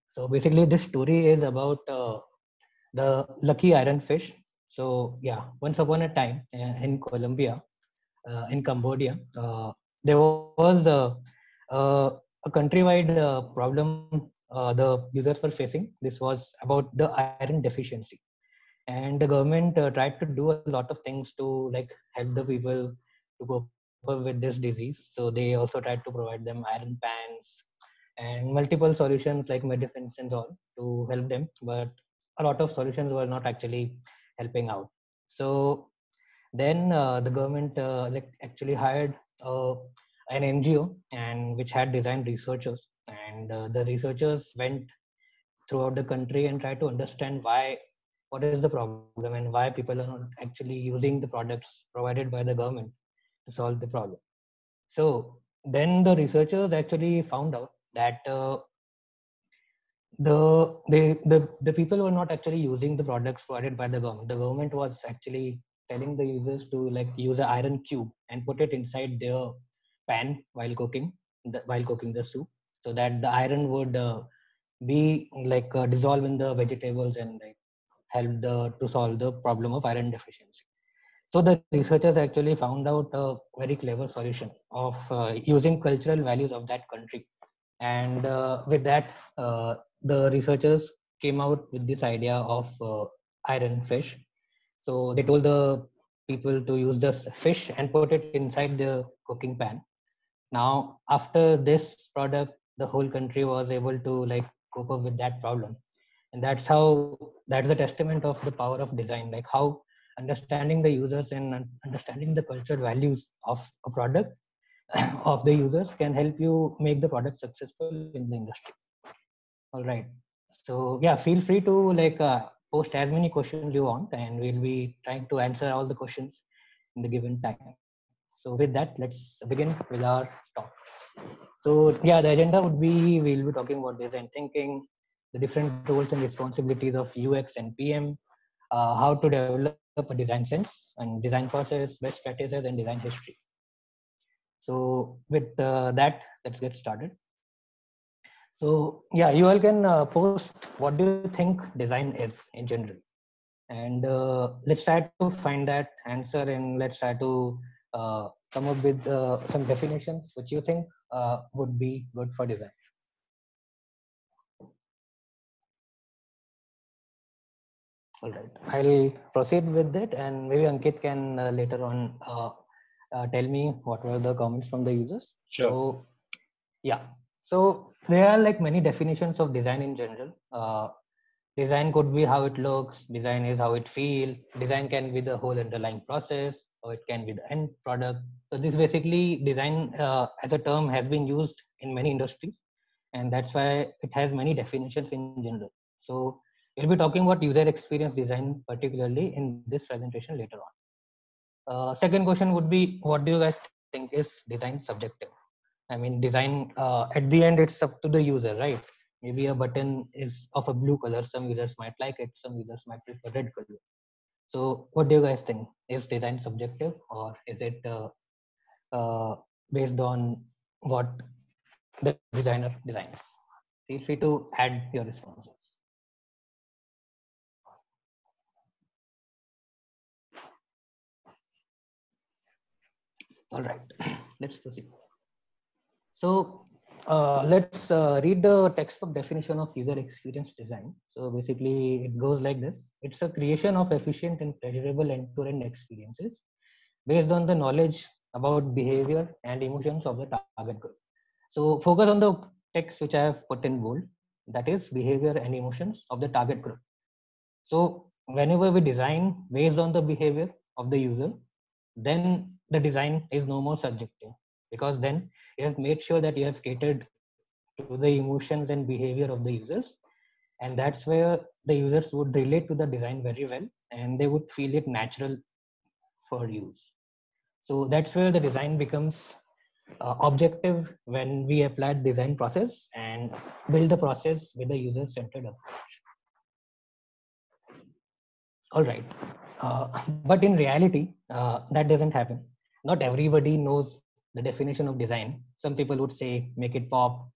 So basically, this story is about the lucky iron fish. So yeah, once upon a time in Colombia, in Cambodia, there was a countrywide problem the users were facing. This was about the iron deficiency, and the government tried to do a lot of things to like help the people to cope up with this disease. So they also tried to provide them iron pans and multiple solutions like medicines and all to help them, but a lot of solutions were not actually helping out. So then the government like actually hired uh, an NGO and which had designed researchers, and the researchers went throughout the country and tried to understand why, what is the problem and why people are not actually using the products provided by the government to solve the problem. So then the researchers actually found out that the people were not actually using the products provided by the government. The government was actually telling the users to like use an iron cube and put it inside their pan while cooking the soup, so that the iron would be like dissolve in the vegetables and like help to solve the problem of iron deficiency. So the researchers actually found out a very clever solution of using cultural values of that country, and with that, the researchers came out with this idea of iron fish. So they told the people to use the fish and put it inside the cooking pan. Now, after this product, the whole country was able to like cope up with that problem, and that's the testament of the power of design, like how understanding the users and understanding the cultural values of a product of the users can help you make the product successful in the industry. All right. So yeah, feel free to like post as many questions you want, and we'll be trying to answer all the questions in the given time. So with that, let's begin with our talk. So yeah, the agenda would be we'll be talking about design thinking, the different roles and responsibilities of UX and PM, how to develop a design sense and design process, best practices, and design history. So with that, let's get started. So yeah, you all can post what do you think design is in general, and let's try to find that answer, and let's try to come up with some definitions which you think would be good for design. All right, I'll proceed with it, and maybe Ankit can later on tell me what were the comments from the users. Sure. So yeah, so there are like many definitions of design in general. Design could be how it looks, design is how it feels, design can be the whole underlying process, or it can be the end product. So this basically design as a term has been used in many industries, and that's why it has many definitions in general. So we'll be talking about user experience design particularly in this presentation later on. Second question would be, what do you guys think is design subjective? I mean, design at the end, it's up to the user, right? Maybe a button is of a blue color. Some users might like it. Some users might prefer red color. So, what do you guys think? Is design subjective, or is it based on what the designer designs? Feel free to add your responses. All right, let's proceed. So let's read the textbook definition of user experience design. So basically, it goes like this: it's a creation of efficient and pleasurable end-to-end experiences based on the knowledge about behavior and emotions of the target group. So focus on the text which I have put in bold, that is behavior and emotions of the target group. So whenever we design based on the behavior of the user, then the design is no more subjective, because then you have made sure that you have catered to the emotions and behavior of the users, and that's where the users would relate to the design very well, and they would feel it natural for use. So that's where the design becomes objective, when we apply design process and build the process with the user centered approach. All right. But in reality, that doesn't happen. Not everybody knows the definition of design. Some people would say make it pop,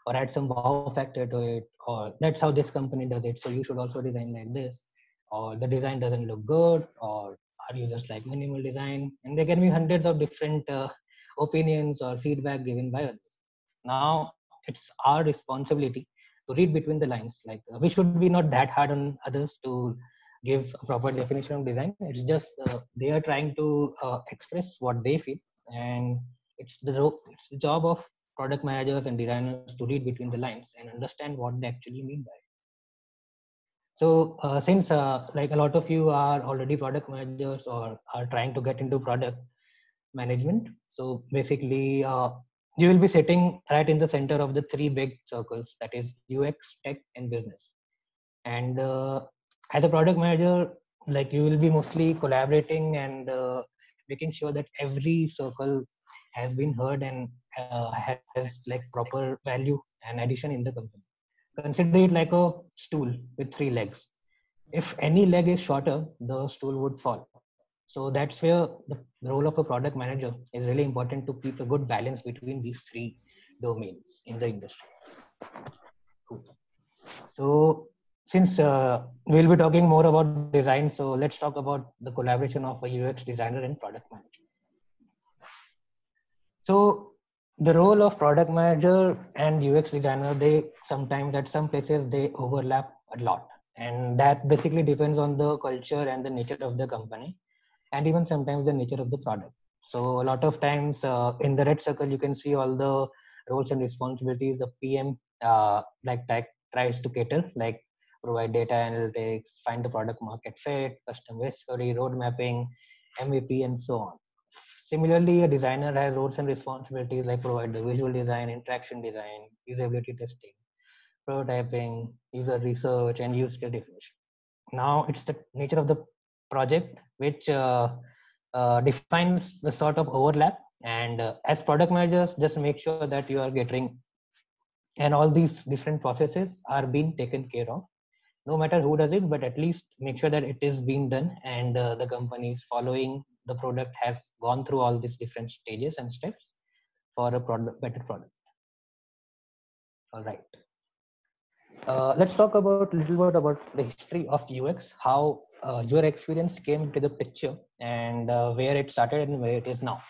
or add some wow factor to it, or that's how this company does it, so you should also design like this, or the design doesn't look good, or our users like minimal design, and there can be hundreds of different opinions or feedback given by others. Now it's our responsibility to read between the lines. Like we should be not that hard on others to give a proper definition of design. It's just they are trying to express what they feel, and it's the job of product managers and designers to read between the lines and understand what they actually mean by it. So since like a lot of you are already product managers or are trying to get into product management, so basically you will be sitting right in the center of the three big circles, that is UX, tech, and business. And as a product manager, like you will be mostly collaborating and making sure that every circle has been heard and has like proper value and addition in the company. Consider it like a stool with three legs. If any leg is shorter, the stool would fall. So that's where the role of a product manager is really important, to keep a good balance between these three domains in the industry. Cool. So since we'll be talking more about design, so let's talk about the collaboration of a UX designer and product manager. So the role of product manager and UX designer, they sometimes at some places they overlap a lot, and that basically depends on the culture and the nature of the company, and even sometimes the nature of the product. So a lot of times in the red circle you can see all the roles and responsibilities of PM, like tech tries to cater, like provide data analytics, find the product market fit, custom discovery, road mapping, MVP, and so on. Similarly, a designer has roles and responsibilities like provide the visual design, interaction design, usability testing, prototyping, user research, and use case definition. Now, it's the nature of the project which defines the sort of overlap. And as product managers, just make sure that you are getting and all these different processes are being taken care of, no matter who does it, but at least make sure that it is being done, and the company is following the product, has gone through all these different stages and steps for a better product. All right. Let's talk about a little bit about the history of UX, how your experience came into the picture, and where it started and where it is now.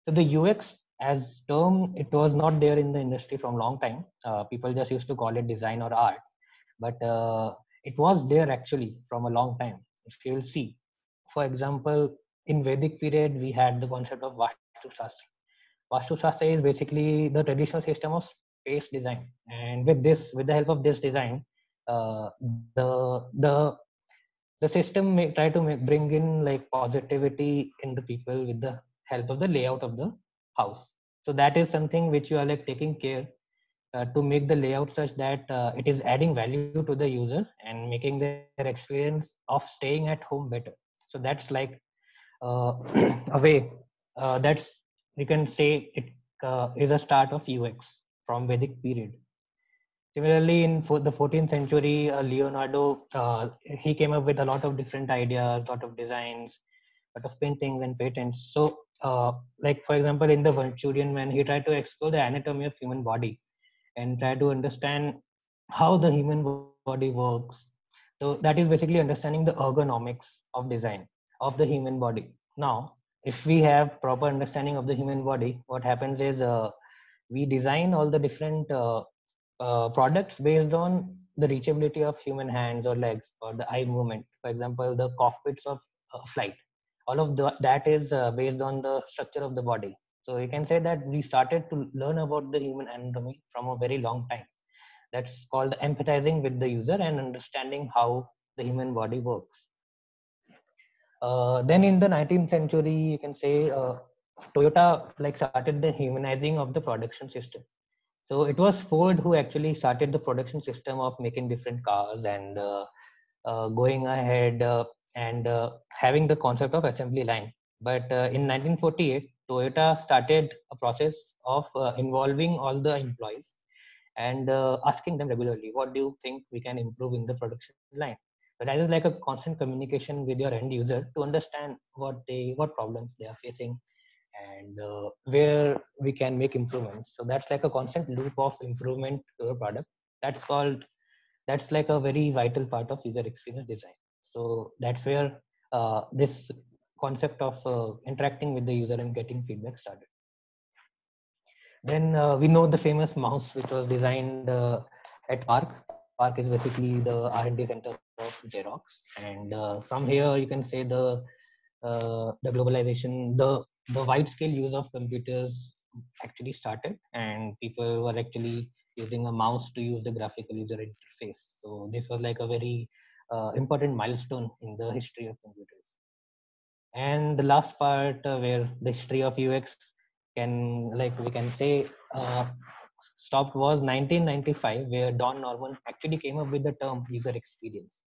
So the UX as term, it was not there in the industry from long time. People just used to call it design or art, but it was there actually from a long time. If you will see, for example, in Vedic period, we had the concept of Vastu Shastra. Vastu Shastra is basically the traditional system of space design, and with the help of this design, the system try to bring in like positivity in the people with the help of the layout of the house. So that is something which you are like taking care to make the layout such that it is adding value to the user and making their experience of staying at home better. So that's like a way that's, we can say it is a start of UX from Vedic period. Similarly, in the 14th century, Leonardo, he came up with a lot of different ideas, lot of designs, lot of paintings and patents. So, like for example, in the Manchurian Man, he tried to explore the anatomy of human body and try to understand how the human body works. So that is basically understanding the ergonomics of design of the human body. Now, if we have proper understanding of the human body, what happens is we design all the different products based on the reachability of human hands or legs or the eye movement. For example, the cockpits of a flight. All of that is based on the structure of the body. So you can say that we started to learn about the human anatomy from a very long time. That's called empathizing with the user and understanding how the human body works. Then in the 19th century, you can say Toyota like started the humanizing of the production system. So it was Ford who actually started the production system of making different cars and going ahead and having the concept of assembly line. But in 1948, Toyota started a process of involving all the employees and asking them regularly, what do you think we can improve in the production line? So that is like a constant communication with your end user to understand what problems they are facing and where we can make improvements. So that's like a constant loop of improvement to a product. That's like a very vital part of user experience design. So that's where this concept of interacting with the user and getting feedback started. Then we know the famous mouse, which was designed at Park. Park is basically the R&D center of Xerox, and from here you can say the globalization, the wide scale use of computers actually started, and people were actually using a mouse to use the graphical user interface. So this was like a very important milestone in the history of computers. And the last part where the history of UX can, like we can say, stopped was 1995, where Don Norman actually came up with the term user experience.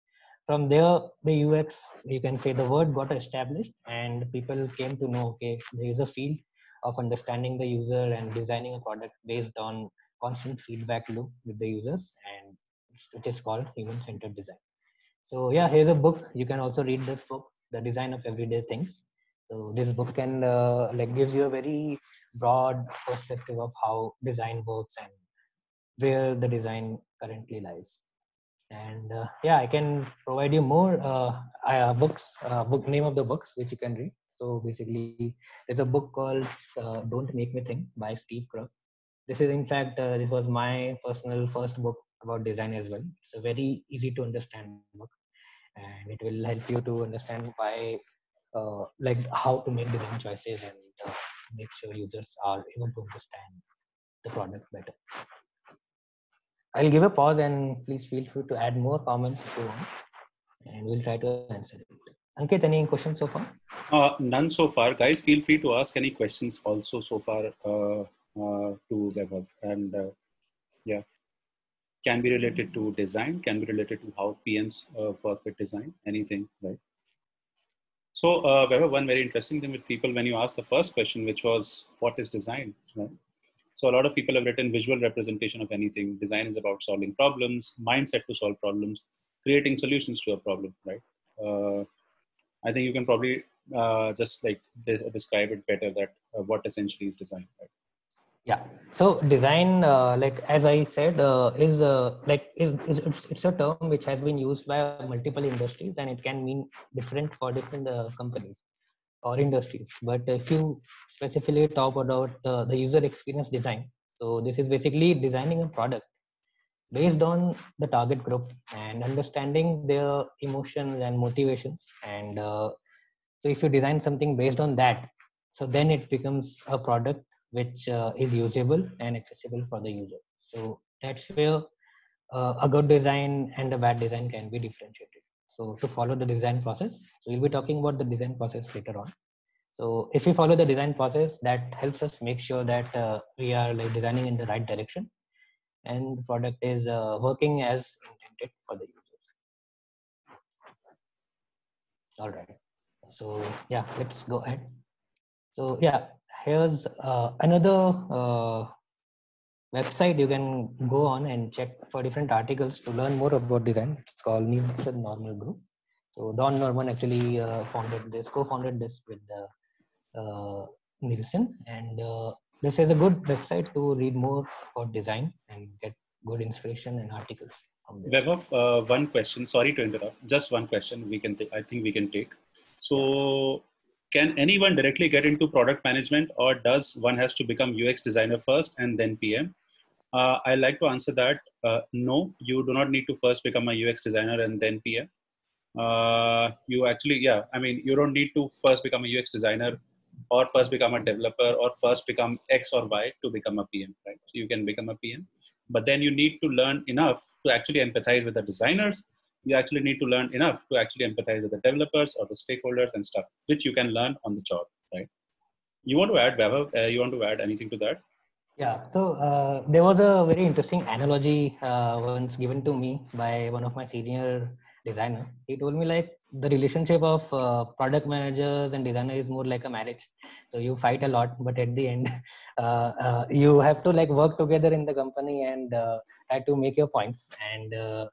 From there, the UX, you can say, the word got established, and people came to know, okay, there is a field of understanding the user and designing a product based on constant feedback loop with the users, and it is called human-centered design. So yeah, here's a book. You can also read this book, The Design of Everyday Things. So this book can like gives you a very broad perspective of how design works and where the design currently lies. And yeah, I can provide you more books, book name of the books which you can read. So basically, there's a book called Don't Make Me Think by Steve Krug. This is, in fact, this was my personal first book about design as well. It's a very easy to understand book, and it will help you to understand why like how to make design choices and make sure users are able to understand the product better. I'll give a pause, and please feel free to add more comments if you want, and we'll try to answer it. Ankit, any questions so far? None so far. Guys, feel free to ask any questions also so far to Vaibhav. And yeah, can be related to design, can be related to how PMs work with design, anything, right? So Vaibhav, one very interesting thing with people when you ask the first question, which was what is design, right? So a lot of people have written visual representation of anything. Design is about solving problems, mindset to solve problems, creating solutions to a problem, right? I think you can probably just like describe it better that what essentially is design, right? Yeah. So design, like as I said, is like is it's a term which has been used by multiple industries, and it can mean different for different companies or industries. But if you specifically talk about the user experience design, so this is basically designing a product based on the target group and understanding their emotions and motivations. And so if you design something based on that, so then it becomes a product which is usable and accessible for the user. So that's where a good design and a bad design can be differentiated. So to follow the design process, so we'll be talking about the design process later on. So if we follow the design process, that helps us make sure that we are like designing in the right direction and the product is working as intended for the users. All right. So yeah, let's go ahead. So yeah, here's another website you can go on and check for different articles to learn more about design. It's called Nielsen Normal Group. So Don Norman actually co-founded this with Nielsen, and this is a good website to read more about design and get good inspiration and articles from there. Vaibhav, one question. Sorry to interrupt. Just one question. I think we can take. So, can anyone directly get into product management, or does one has to become UX designer first and then PM? I like to answer that. No, you do not need to first become a UX designer and then PM. You actually, yeah, I mean, you don't need to first become a UX designer or first become a developer or first become X or Y to become a PM, right? So you can become a PM, but then you need to learn enough to actually empathize with the designers. You actually need to learn enough to actually empathize with the developers or the stakeholders and stuff, which you can learn on the job, right? You want to add, Vaibhav, you want to add anything to that? Yeah, so there was a very interesting analogy once given to me by one of my senior designer. He told me like the relationship of product managers and designer is more like a marriage. So you fight a lot, but at the end, you have to like work together in the company and try to make your points. And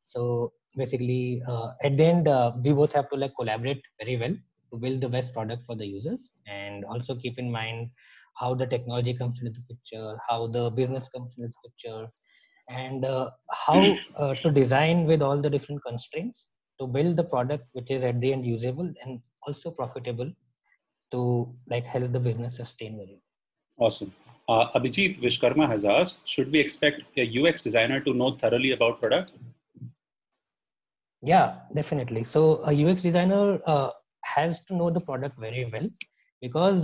so basically, at the end, we both have to like collaborate very well to build the best product for the users, and also keep in mind how the technology comes into the picture, how the business comes into the picture, and how to design with all the different constraints to build the product which is at the end usable and also profitable to like help the business sustain very well. Awesome. Abhijit Vishkarma has asked, should we expect a UX designer to know thoroughly about product? Yeah, definitely. So a UX designer has to know the product very well, because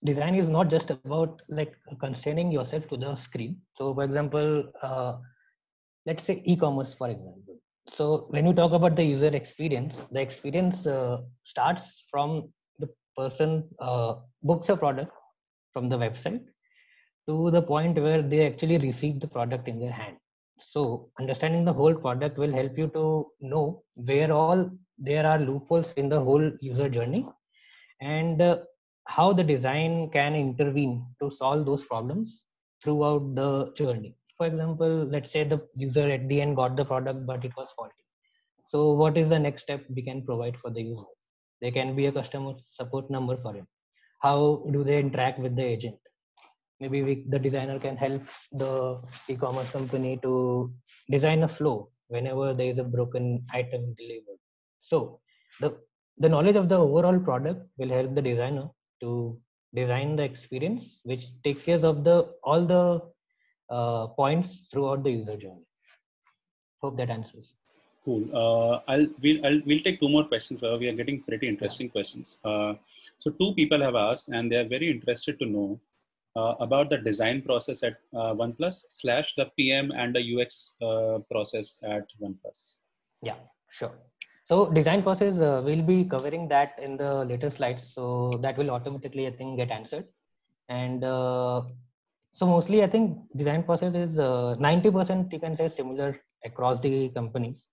design is not just about like constraining yourself to the screen. So for example, let's say e-commerce, for example. So when you talk about the user experience, the experience starts from the person books a product from the website to the point where they actually receive the product in their hand. So understanding the whole product will help you to know where all there are loopholes in the whole user journey, and how the design can intervene to solve those problems throughout the journey. For example, let's say the user at the end got the product but it was faulty. So what is the next step we can provide for the user? There can be a customer support number for him. How do they interact with the agent? Maybe the designer can help the e-commerce company to design a flow whenever there is a broken item delivered. So the the knowledge of the overall product will help the designer to design the experience which takes care of the all the points throughout the user journey. Hope that answers. Cool. We'll take two more questions. We are getting pretty interesting questions. So two people have asked, and they are very interested to know about the design process at OnePlus / the PM and the UX process at OnePlus. Yeah, sure. So design process, we'll be covering that in the later slides. So that will automatically, I think, get answered. And so mostly, I think design process is 90% you can say similar across the companies.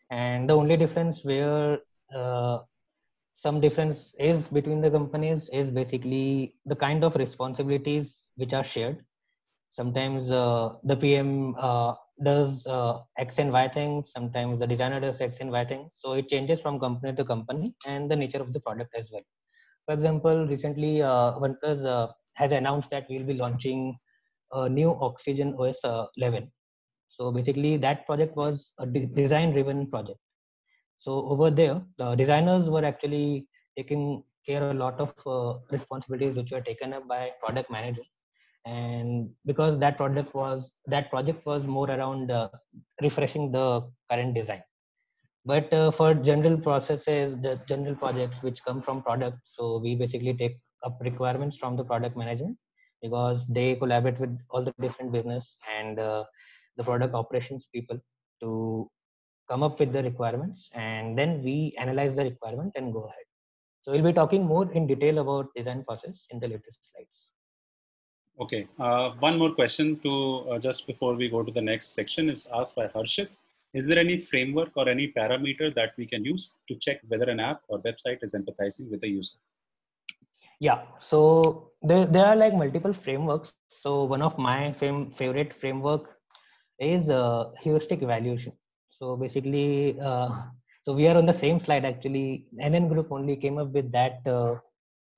And the only difference where some difference is between the companies is basically the kind of responsibilities which are shared. Sometimes the PM does X and Y things. Sometimes the designer does X and Y things. So it changes from company to company and the nature of the product as well. For example, recently OnePlus has announced that we'll be launching a new Oxygen OS 11. So basically, that project was a design-driven project. So over there, the designers were actually taking care of a lot of responsibilities which were taken up by product manager. And because that project was more around refreshing the current design. But for general processes, the general projects which come from product, so we basically take up requirements from the product manager, because they collaborate with all the different business and the product operations people to come up with the requirements, and then we analyze the requirement and go ahead. So we'll be talking more in detail about design process in the later slides. Okay, one more question to just before we go to the next section is asked by Harshit. Is there any framework or any parameter that we can use to check whether an app or website is empathizing with the user? Yeah, so there are like multiple frameworks. So one of my favorite framework is heuristic evaluation. So basically, so we are on the same slide actually. NN Group only came up with that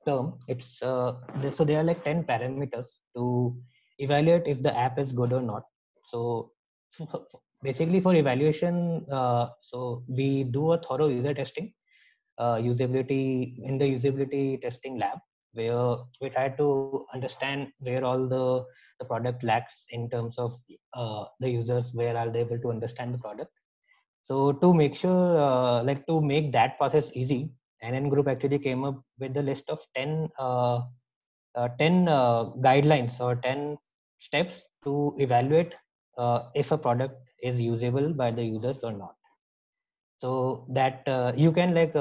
term. It's so there are like 10 parameters to evaluate if the app is good or not. So basically for evaluation, so we do a thorough user testing, usability in the usability testing lab, where we try to understand where all the product lacks in terms of the users, where are they able to understand the product. So to make sure, like to make that process easy, NN Group actually came up with a list of 10 guidelines or 10 steps to evaluate if a product is usable by the users or not. So that you can like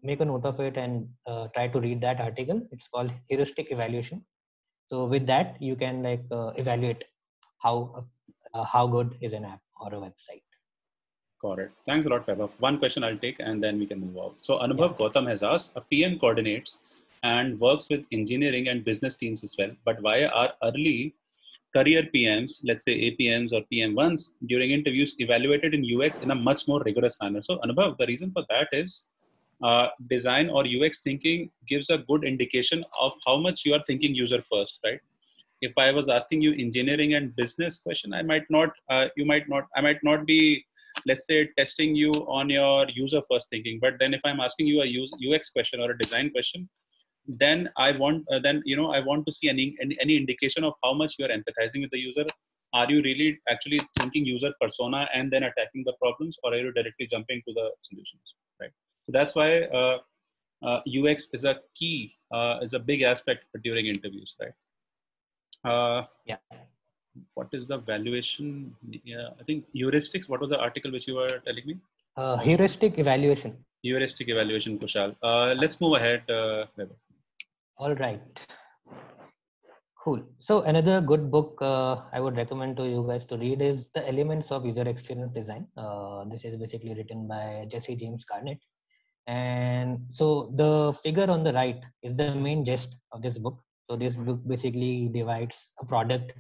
make a note of it and try to read that article. It's called heuristic evaluation. So with that, you can like evaluate how good is an app or a website. Got it. Thanks a lot, Vaibhav. One question I'll take and then we can move on. So Anubhav Gautam has asked, a PM coordinates and works with engineering and business teams as well, but why are early career PMs, let's say APMs or PM1s, during interviews evaluated in UX in a much more rigorous manner? So Anubhav, the reason for that is design or UX thinking gives a good indication of how much you are thinking user first, right? If I was asking you engineering and business question, I might not, I might not be, let's say, testing you on your user first thinking. But then if I'm asking you a UX question or a design question, then I want, I want to see any indication of how much you are empathizing with the user. Are you really actually thinking user persona and then attacking the problems, or are you directly jumping to the solutions, right? So that's why UX is a key, is a big aspect during interviews, right? Yeah. What is the valuation? Yeah, I think heuristics. What was the article which you were telling me? Heuristic evaluation. Heuristic evaluation, Kushal. Let's move ahead. Vaibhav. All right. Cool. So another good book I would recommend to you guys to read is The Elements of User Experience Design. This is basically written by Jesse James Garnett. And so the figure on the right is the main gist of this book. So this book basically divides a product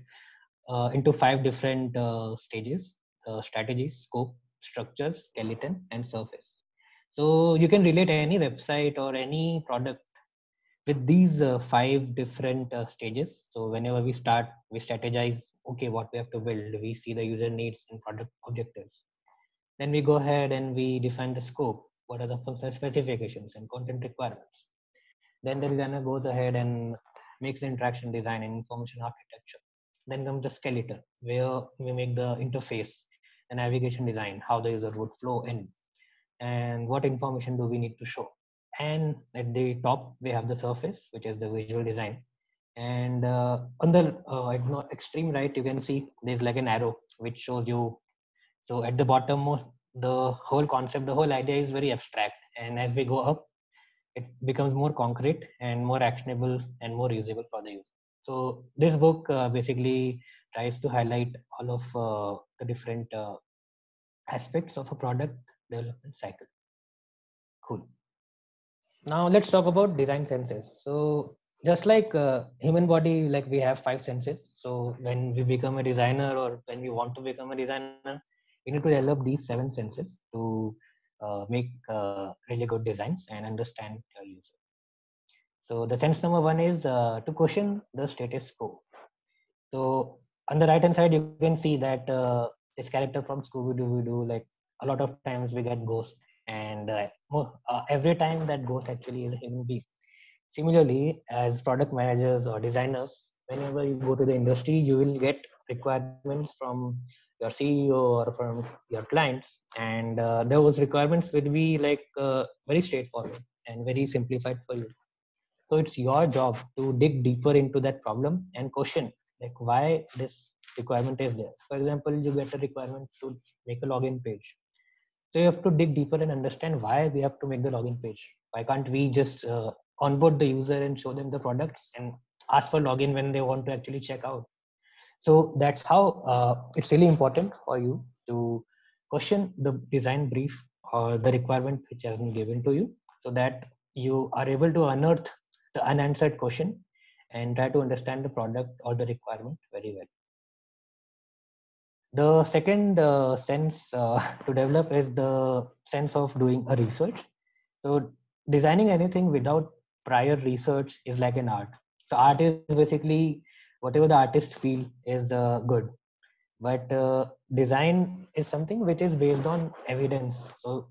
into 5 different stages: strategy, scope, structures, skeleton, and surface. So you can relate any website or any product with these 5 different stages. So whenever we start, we strategize, okay, what we have to build. We see the user needs and product objectives. Then we go ahead and we define the scope. What are the functional specifications and content requirements? Then the designer goes ahead and makes the interaction design and information architecture. Then comes the skeleton, where we make the interface, the navigation design, how the user would flow in, and what information do we need to show. And at the top, we have the surface, which is the visual design. And on the extreme right, you can see there's like an arrow which shows you. So at the bottom, the whole concept, the whole idea is very abstract. And as we go up, it becomes more concrete and more actionable and more usable for the user. So this book basically tries to highlight all of the different aspects of a product development cycle. Cool. Now let's talk about design senses. So just like human body, like we have 5 senses. So when we become a designer or when we want to become a designer, we need to develop these 7 senses to make really good designs and understand your user. So the sense number 1 is to question the status quo. So on the right hand side, you can see that this character from Scooby Doo, we do like a lot of times we get ghost, and every time that ghost actually is a human being. Similarly, as product managers or designers, whenever you go to the industry, you will get requirements from your CEO or from your clients, and those requirements will be like very straightforward and very simplified for you. So it's your job to dig deeper into that problem and question like why this requirement is there. For example, you get a requirement to make a login page. So you have to dig deeper and understand why we have to make the login page. Why can't we just onboard the user and show them the products and ask for login when they want to actually check out? So that's how it's really important for you to question the design brief or the requirement which has been given to you, so that you are able to unearth the unanswered question and try to understand the product or the requirement very well. The second sense to develop is the sense of doing a research. So designing anything without prior research is like an art. So art is basically whatever the artist feel is good, but design is something which is based on evidence. So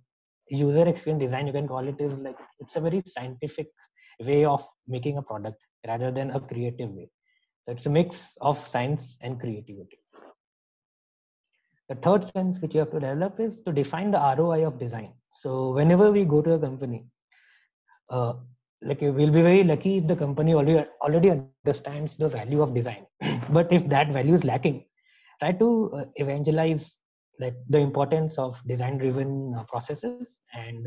user experience design, you can call it, is like it's a very scientific way of making a product rather than a creative way. So it's a mix of science and creativity. The third sense which you have to develop is to define the ROI of design. So whenever we go to a company, uh, like we'll be very lucky if the company already understands the value of design. But if that value is lacking, try to evangelize like the importance of design driven processes, and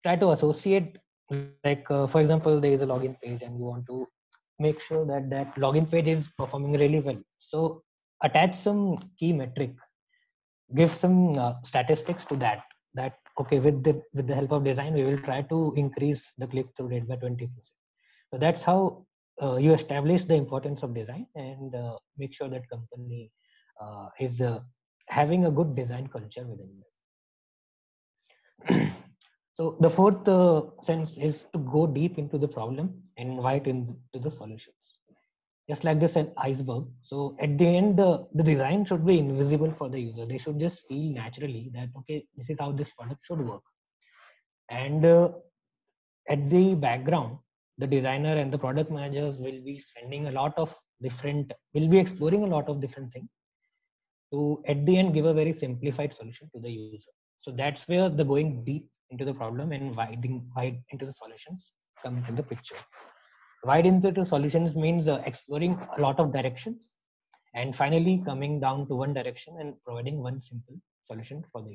try to associate, like for example, there is a login page and you want to make sure that that login page is performing really well. So attach some key metric, give some statistics to that okay, with the help of design we will try to increase the click through rate by 20%. So that's how you establish the importance of design and make sure that company is having a good design culture within it. So the fourth sense is to go deep into the problem and invite into the solutions. Just like this an iceberg. So at the end, the design should be invisible for the user. They should just feel naturally that, okay, this is how this product should work. And at the background, the designer and the product managers will be spending a lot of will be exploring a lot of different things to at the end give a very simplified solution to the user. So that's where the going deep into the problem and wide into the solutions come into the picture. Wide into the solutions means exploring a lot of directions and finally coming down to one direction and providing one simple solution for the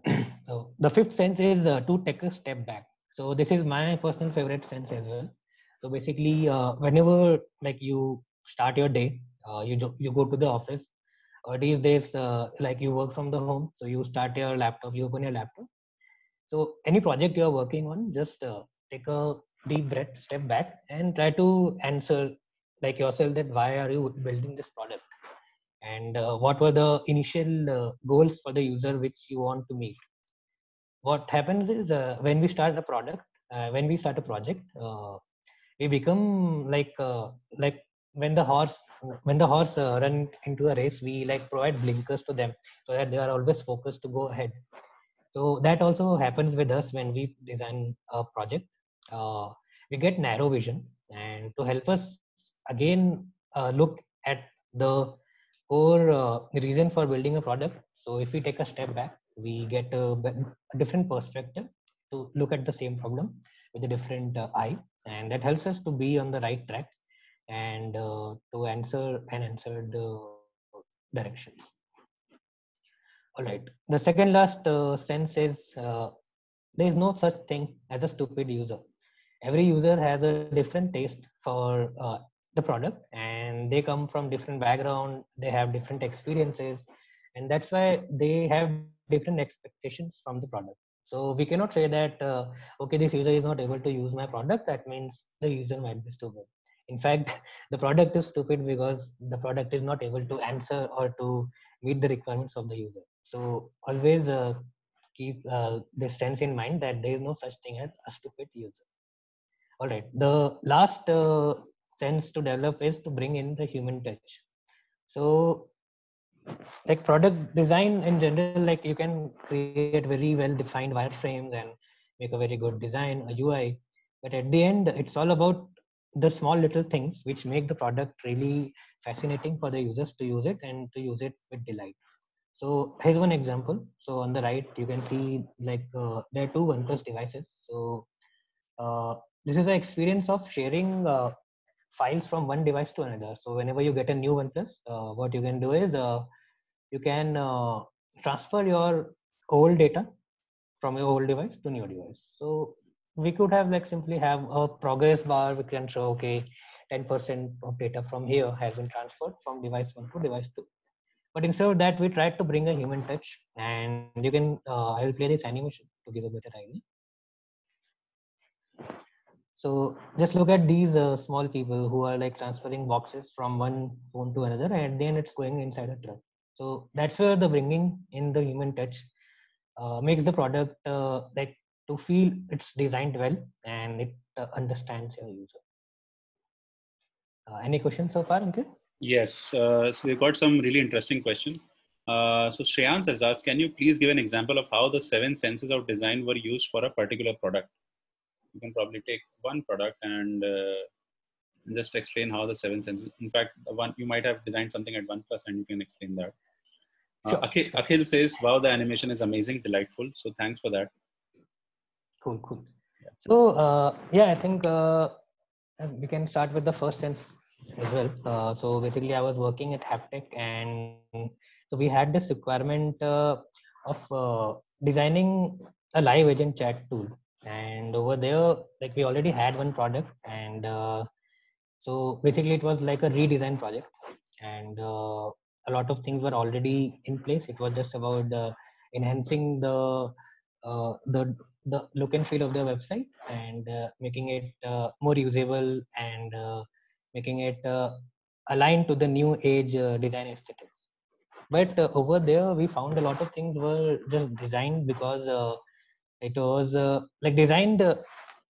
user. So the fifth sense is to take a step back. So this is my personal favorite sense as well. So basically, whenever like you start your day, you go to the office. These days, like you work from the home, so you start your laptop, you open your laptop. So any project you are working on, just take a deep breath, step back, and try to answer like yourself that why are you building this product, and what were the initial goals for the user which you want to meet. What happens is when we start a product, when we start a project, we become like when the horse run into a race, we like provide blinkers to them so that they are always focused to go ahead. So that also happens with us when we design a project. uh, we get narrow vision, and to help us again look at the core reason for building a product. So if we take a step back, we get a different perspective to look at the same problem with a different eye, and that helps us to be on the right track and to answer the directions. All right. The second last sense is there is no such thing as a stupid user. Every user has a different taste for the product, and they come from different background. They have different experiences, and that's why they have different expectations from the product. So we cannot say that okay, this user is not able to use my product. That means the user might be stupid. In fact, the product is stupid because the product is not able to answer or to meet the requirements of the user. So always keep this sense in mind that there is no such thing as a stupid user. All right. The last sense to develop is to bring in the human touch. So, like product design in general, like you can create very well defined wireframes and make a very good design, a UI. But at the end, it's all about the small little things which make the product really fascinating for the users to use it and to use it with delight. So here's one example. So on the right, you can see like there are two OnePlus devices. So uh, this is the experience of sharing files from one device to another. So whenever you get a new OnePlus, what you can do is you can transfer your old data from your old device to new device. So we could have like simply have a progress bar. We can show okay, 10% of data from here has been transferred from device one to device two. But instead of that, we tried to bring a human touch, and you can I will play this animation to give a better idea. So just look at these small people who are like transferring boxes from one phone to another, and then it's going inside a truck. So that's where the bringing in the human touch makes the product like to feel it's designed well and it understands your user. Any questions so far, Ankit? Yes, so we've got some really interesting question. So Shreyans has asked, can you please give an example of how the 7 senses of design were used for a particular product? You can probably take one product and just explain how the 7 senses. In fact, one you might have designed something at OnePlus, and you can explain that. Sure. Akhil says, "Wow, the animation is amazing, delightful." So thanks for that. Cool. So yeah, I think we can start with the first sense as well. So basically, I was working at Haptech, and so we had this requirement of designing a live agent chat tool. And over there, like we already had one product, and so basically, it was like a redesign project, and a lot of things were already in place. It was just about enhancing the look and feel of the website and making it more usable and making it aligned to the new age design aesthetics. But over there we found a lot of things were just designed because it was like designed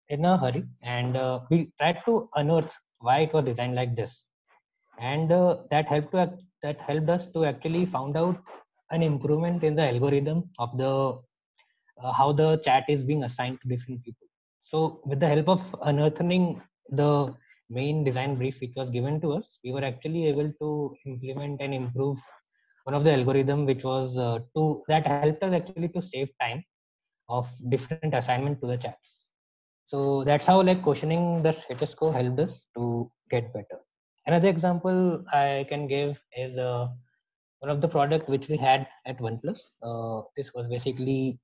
in a hurry, and we tried to unearth why it was designed like this, and that helped us to actually found out an improvement in the algorithm of the how the chat is being assigned to different people. So with the help of unearthing the main design brief which was given to us, we were actually able to implement and improve one of the algorithm which was to that helped us actually to save time of different assignment to the chats. So that's how like questioning the status quo helped us to get better. Another example I can give is one of the product which we had at OnePlus. This was basically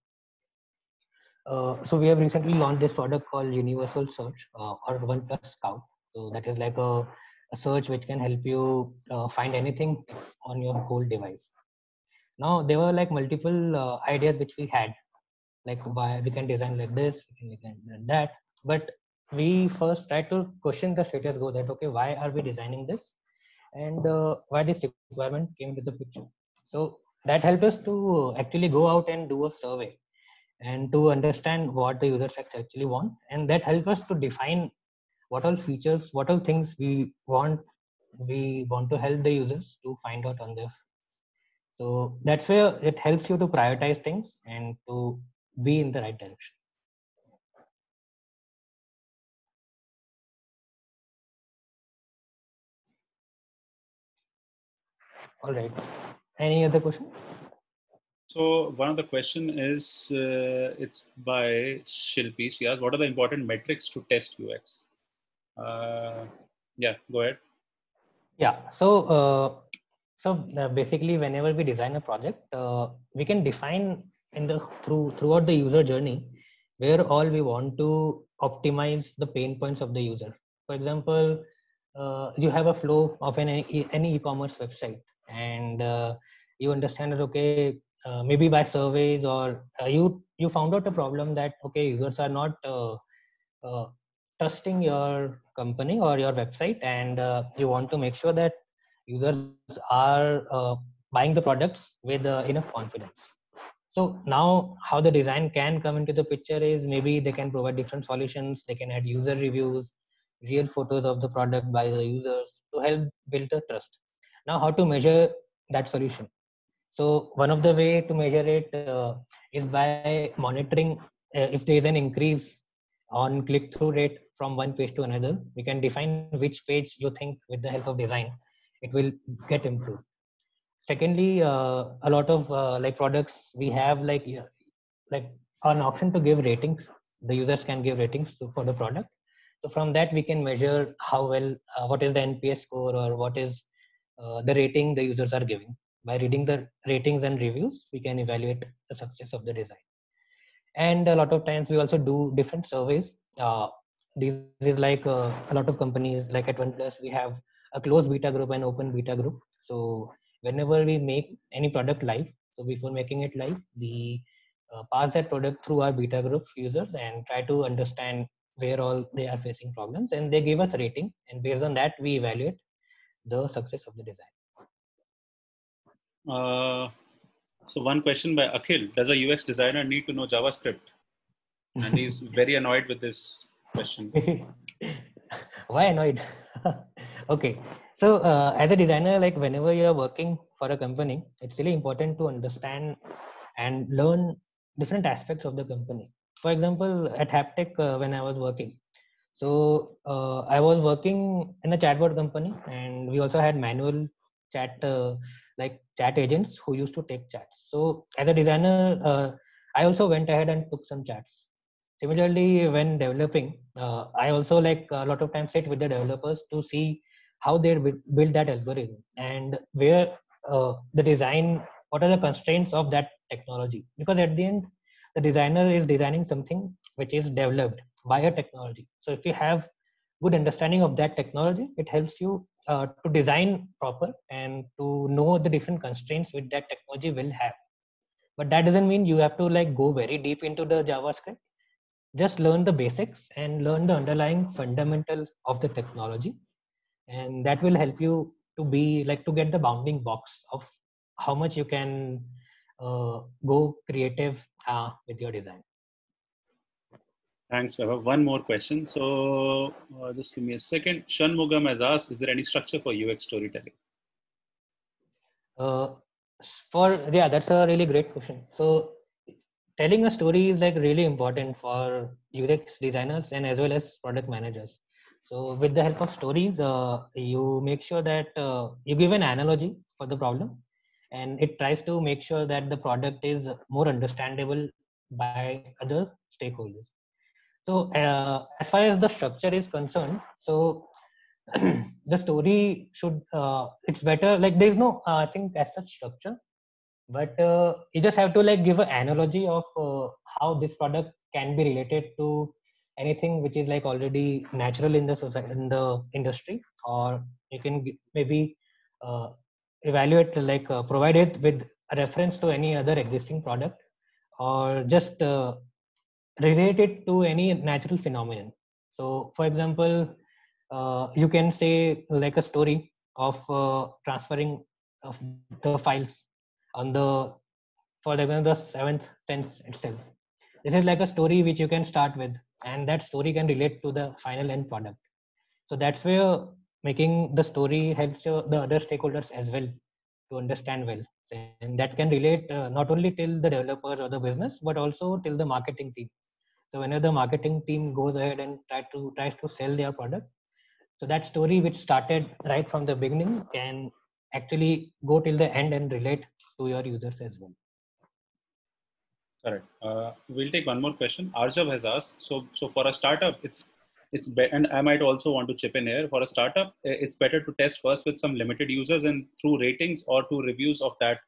so we have recently launched this product called Universal Search or OnePlus Scout. So that is like a search which can help you find anything on your whole device. Now there were like multiple ideas which we had, like why we can design like this, we can do that. But we first tried to question the status quo that okay, why are we designing this, and why this requirement came into the picture. So that helped us to actually go out and do a survey and to understand what the users actually want, and that helped us to define what all features, what all things we want to help the users to find out on their. So that's where it helps you to prioritize things and to be in the right direction. All right. Any other question? So one of the question is, it's by Shilpi. She asked, what are the important metrics to test UX? Yeah, go ahead. Yeah. Basically, whenever we design a project, we can define in the throughout the user journey where all we want to optimize the pain points of the user. For example, you have a flow of any e-commerce website, and you understand that okay, maybe by surveys or you found out a problem that okay, users are not uh, trusting your company or your website, and you want to make sure that users are buying the products with enough confidence. So now how the design can come into the picture is maybe they can provide different solutions, they can add user reviews, real photos of the product by the users to help build the trust. Now how to measure that solution? So one of the way to measure it is by monitoring if there is an increase on click-through rate from one page to another. We can define which page you think with the help of design it will get improved. Secondly, a lot of like products we have like an option to give ratings. The users can give ratings for the product. So from that we can measure how well what is the NPS score or what is the rating the users are giving. By reading the ratings and reviews, we can evaluate the success of the design. And a lot of times we also do different surveys. These is like a lot of companies like at OnePlus, we have a closed beta group and open beta group. So whenever we make any product live, so before making it live, we pass that product through our beta group users and try to understand where all they are facing problems, and they give us rating, and based on that we evaluate the success of the design. So one question by Akhil: does a UX designer need to know JavaScript? And he's very annoyed with this question. Why annoyed? Okay, so as a designer, like whenever you are working for a company, it's really important to understand and learn different aspects of the company. For example, at Haptech, when I was working, so I was working in a chatbot company, and we also had manual chat like chat agents who used to take chats. So as a designer, I also went ahead and took some chats. Similarly, when developing, I also like a lot of times sit with the developers to see how they build that algorithm and where the design, what are the constraints of that technology. Because at the end, the designer is designing something which is developed by a technology. So if you have good understanding of that technology, it helps you to design proper and to know the different constraints which that technology will have. But that doesn't mean you have to like go very deep into the JavaScript. Just learn the basics and learn the underlying fundamental of the technology, and that will help you to be like to get the bounding box of how much you can go creative with your design. Thanks, Vaibhav. One more question. So just give me a second. Shanmugam has asked, is there any structure for UX storytelling? Uh, that's a really great question. So telling a story is like really important for UX designers and as well as product managers. So with the help of stories, you make sure that you give an analogy for the problem, and it tries to make sure that the product is more understandable by other stakeholders. So as far as the structure is concerned, so the story should it's better like there's no I think as such structure, but you just have to like give an analogy of how this product can be related to anything which is like already natural in the society, in the industry, or you can maybe uh, evaluate like provide it with a reference to any other existing product, or just relate it to any natural phenomenon. So for example, you can say like a story of transferring of the files on the, for example, the seventh sense itself. This is like a story which you can start with, and that story can relate to the final end product. So that's where making the story helps the other stakeholders as well to understand well, and that can relate not only till the developers or the business, but also till the marketing team. So whenever the marketing team goes ahead and tries to sell their product, so that story which started right from the beginning can actually go till the end and relate to your users as well. Correct. We'll take one more question. Arjav has asked. So for a startup, it's better, and I might also want to chip in here. For a startup, it's better to test first with some limited users, and through ratings or through reviews of that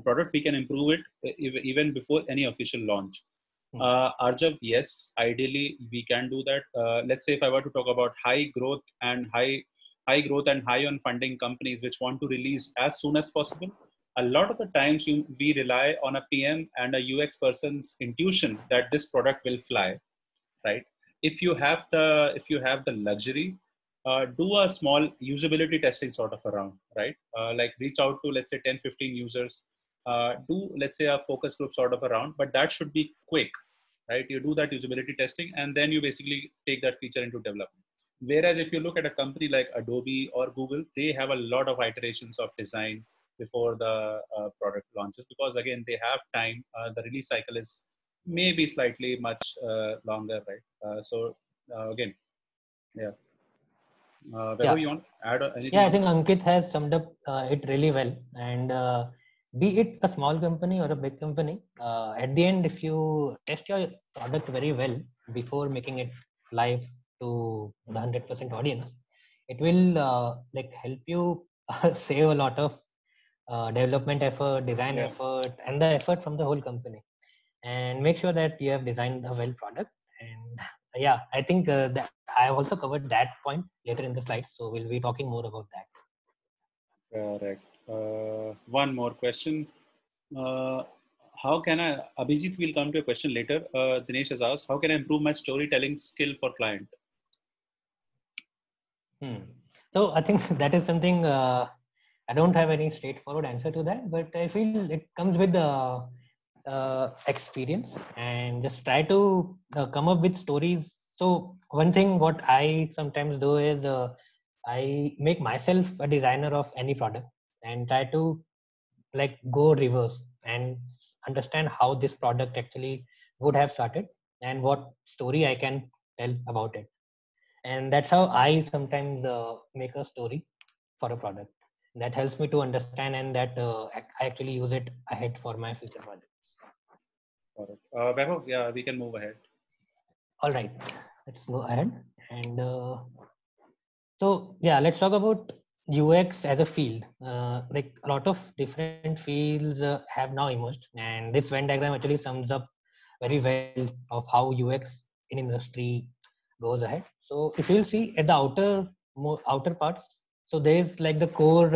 product, we can improve it even before any official launch. Arjav, yes, ideally we can do that. Let's say if I were to talk about high growth and high on funding companies which want to release as soon as possible, a lot of the times we rely on a PM and a UX person's intuition that this product will fly, right? If you have the luxury, do a small usability testing sort of around, right? Like reach out to, let's say, 10-15 users, do, let's say, a focus group sort of around, but that should be quick, right? You do that usability testing and then you basically take that feature into development. Whereas if you look at a company like Adobe or Google, they have a lot of iterations of design before the product launches, because again, they have time. The release cycle is maybe slightly much longer, right? Again, yeah. Whether Yeah, you want to add yeah, anything I on think it? Ankit has summed up it really well. And be it a small company or a big company, at the end, if you test your product very well before making it live to the 100% audience, it will like help you save a lot of development effort, design Yeah, effort, and the effort from the whole company. And make sure that you have designed a well product. And yeah, I think that I have also covered that point later in the slides, so we'll be talking more about that. correct. One more question. Uh, how can I, Abhijit will come to a question later. Dinesh has asked, how can I improve my storytelling skill for client? Hmm. So I think that is something I don't have any straightforward answer to that, but I feel it comes with experience, and just try to come up with stories. So one thing what I sometimes do is I make myself a designer of any product and try to like go reverse and understand how this product actually would have started and what story I can tell about it. And that's how I sometimes make a story for a product that helps me to understand, and that I actually use it ahead for my future projects. Correct. Vaibhav, yeah, we can move ahead. All right, let's go ahead. And so yeah, let's talk about UX as a field. Like a lot of different fields have now emerged, and this Venn diagram actually sums up very well of how UX in industry goes ahead. So if you'll see at the outer parts, so there's like the core.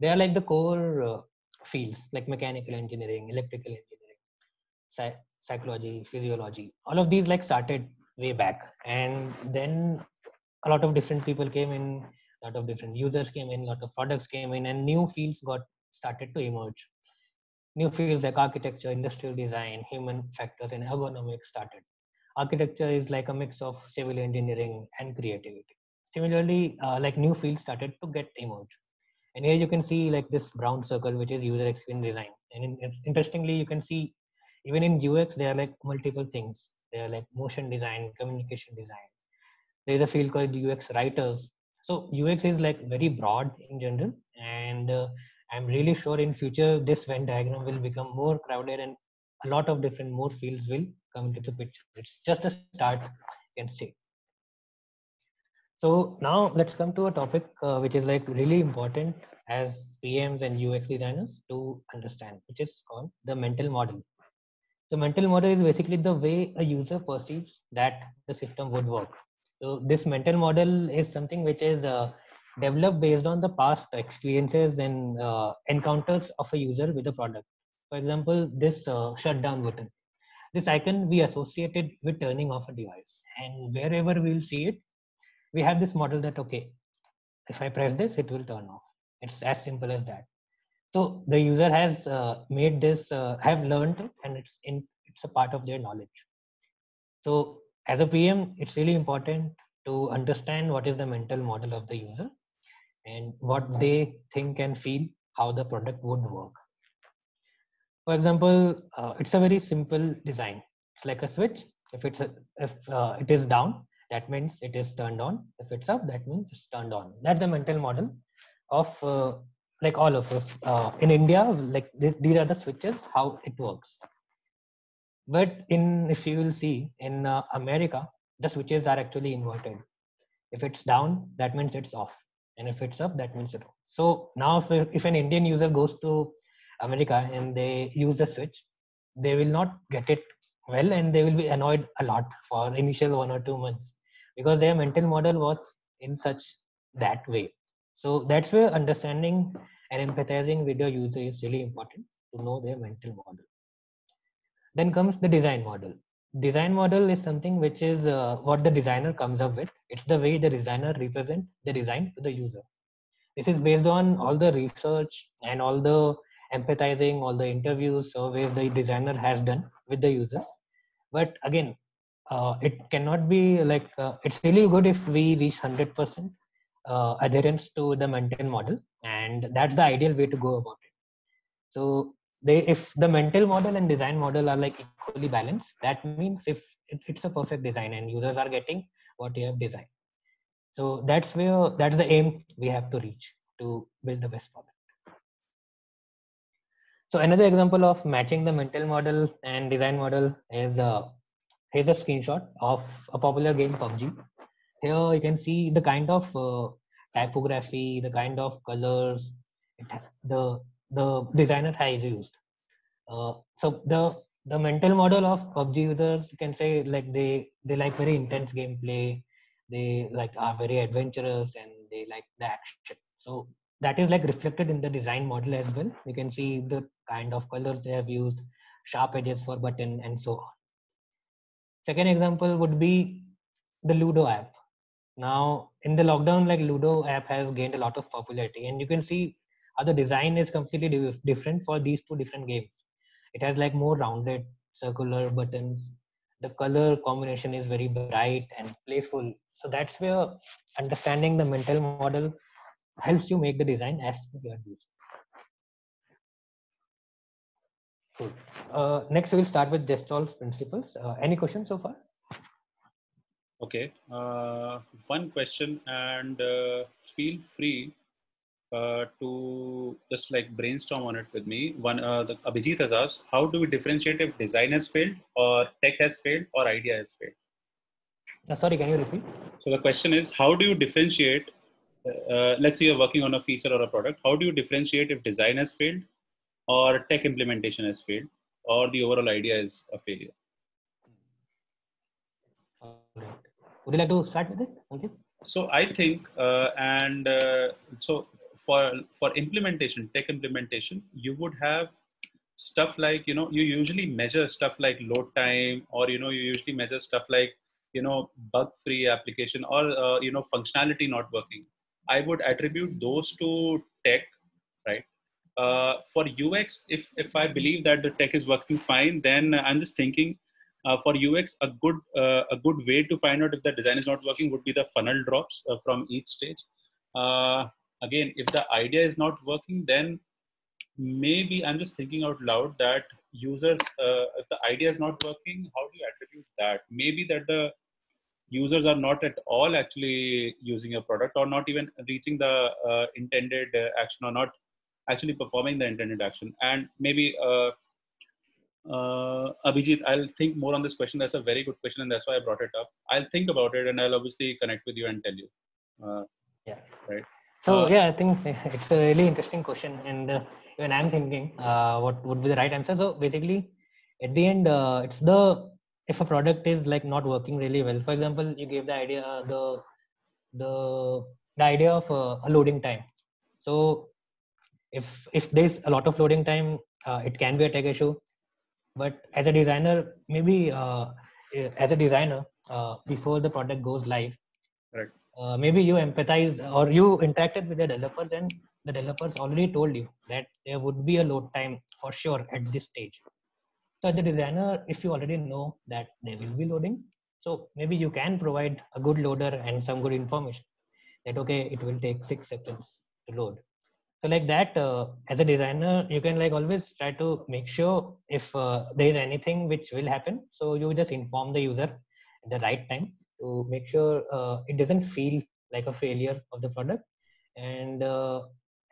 They are like the core fields like mechanical engineering, electrical engineering, psychology, physiology. All of these like started way back, and then a lot of different people came in, a lot of different users came in, a lot of products came in, and new fields got started to emerge. New fields like architecture, industrial design, human factors, and ergonomics started. Architecture is like a mix of civil engineering and creativity. Similarly, like new fields started to get emerge. And here you can see like this brown circle, which is user experience design. And interestingly, you can see even in UX, there are like multiple things. There are like motion design, communication design. There's a field called UX writers. So UX is like very broad in general, and I'm really sure in future this Venn diagram will become more crowded, and a lot of different more fields will come into the picture. It's just a start, you can say. So now let's come to a topic which is like really important as PMs and UX designers to understand, which is called the mental model. So mental model is basically the way a user perceives that the system would work. So this mental model is something which is developed based on the past experiences and encounters of a user with a product. For example, this shutdown button. This icon we associated with turning off a device, and wherever we will see it, we have this model that okay, if I press this, it will turn off. It's as simple as that. So the user has made this, have learned it, and it's a part of their knowledge. So as a PM, it's really important to understand what is the mental model of the user and what they think and feel how the product would work. For example, it's a very simple design. It's like a switch. If it is down, that means it is turned on. If it's up, that means it's turned on. That's the mental model of like all of us in India. Like these are the switches how it works. But in if you will see in America, the switches are actually inverted. If it's down, that means it's off, and if it's up, that means it's on. So now, if an Indian user goes to America and they use the switch, they will not get it well, and they will be annoyed a lot for initial 1 or 2 months because their mental model was in such that way. So that's where understanding and empathizing with your user is really important to know their mental model. Then comes the design model. Design model is something which is what the designer comes up with. It's the way the designer represent the design to the user. This is based on all the research and all the empathizing, all the interviews, surveys the designer has done with the users. But again, it cannot be like it's really good if we reach 100% adherence to the mental model, and that's the ideal way to go about it. So if the mental model and design model are like equally balanced, that means if it's a perfect design and users are getting what you have designed. So that's the aim we have to reach to build the best product. So another example of matching the mental model and design model is here's a screenshot of a popular game, PUBG. Here you can see the kind of typography, the kind of colors the designer has used. So the mental model of PUBG users, you can say like they like very intense gameplay. They like are very adventurous and they like the action. So that is like reflected in the design model as well. You can see the kind of colors they have used, sharp edges for button, and so on. Second example would be the Ludo app. Now in the lockdown, like Ludo app has gained a lot of popularity, and you can see how the design is completely different for these two different games. It has like more rounded circular buttons. The color combination is very bright and playful. So that's where understanding the mental model helps you make the design as you are using. Cool. Next, we'll start with Gestalt principles. Any questions so far? Okay. One question, and feel free to just like brainstorm on it with me. Abhijit has asked, how do we differentiate if design has failed, or tech has failed, or idea has failed? Sorry, can you repeat? So the question is, how do you differentiate? Let's say you're working on a feature or a product. How do you differentiate if design has failed, or tech implementation has failed, or the overall idea is a failure? All right. Would you like to start with it? Thank you. So I think, so for implementation, tech implementation, you would have stuff like, you usually measure stuff like load time, or you usually measure stuff like bug-free application, or functionality not working. I would attribute those to tech, right? For UX, if I believe that the tech is working fine, then I'm just thinking for UX, a good way to find out if the design is not working would be the funnel drops from each stage. Uh, Again, if the idea is not working, then maybe I'm just thinking out loud that users, if the idea is not working, how do you attribute that? Maybe that the users are not at all actually using a product, or not even reaching the intended action, or not actually performing the intended action. And maybe Abhijit, I'll think more on this question. That's a very good question, and that's why I brought it up. I'll think about it, and I'll obviously connect with you and tell you. Yeah. Right. So yeah, I think it's a really interesting question, and when I'm thinking, what would be the right answer? So basically, at the end, it's the if a product is like not working really well. For example, you gave the idea, the the idea of a loading time. So if there's a lot of loading time, it can be a tech issue. But as a designer, maybe as a designer, before the product goes live, Right. maybe you empathized or you interacted with the developers, and the developers already told you that there would be a load time for sure at this stage. So as a designer, if you already know that there will be loading, so maybe you can provide a good loader and some good information that okay, it will take 6 seconds to load. So like that, as a designer, you can like always try to make sure if there is anything which will happen, so you just inform the user at the right time to make sure it doesn't feel like a failure of the product. And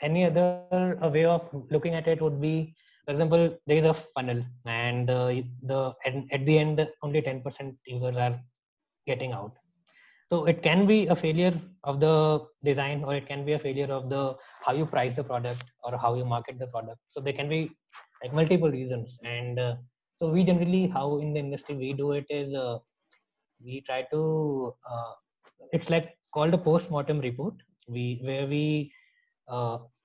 any other way of looking at it would be, for example, there is a funnel, and at the end only 10% users are getting out. So it can be a failure of the design, or it can be a failure of the how you price the product or how you market the product. So there can be like multiple reasons. And so we generally, how in the industry we do it is, we try to it's like called a post-mortem report, where we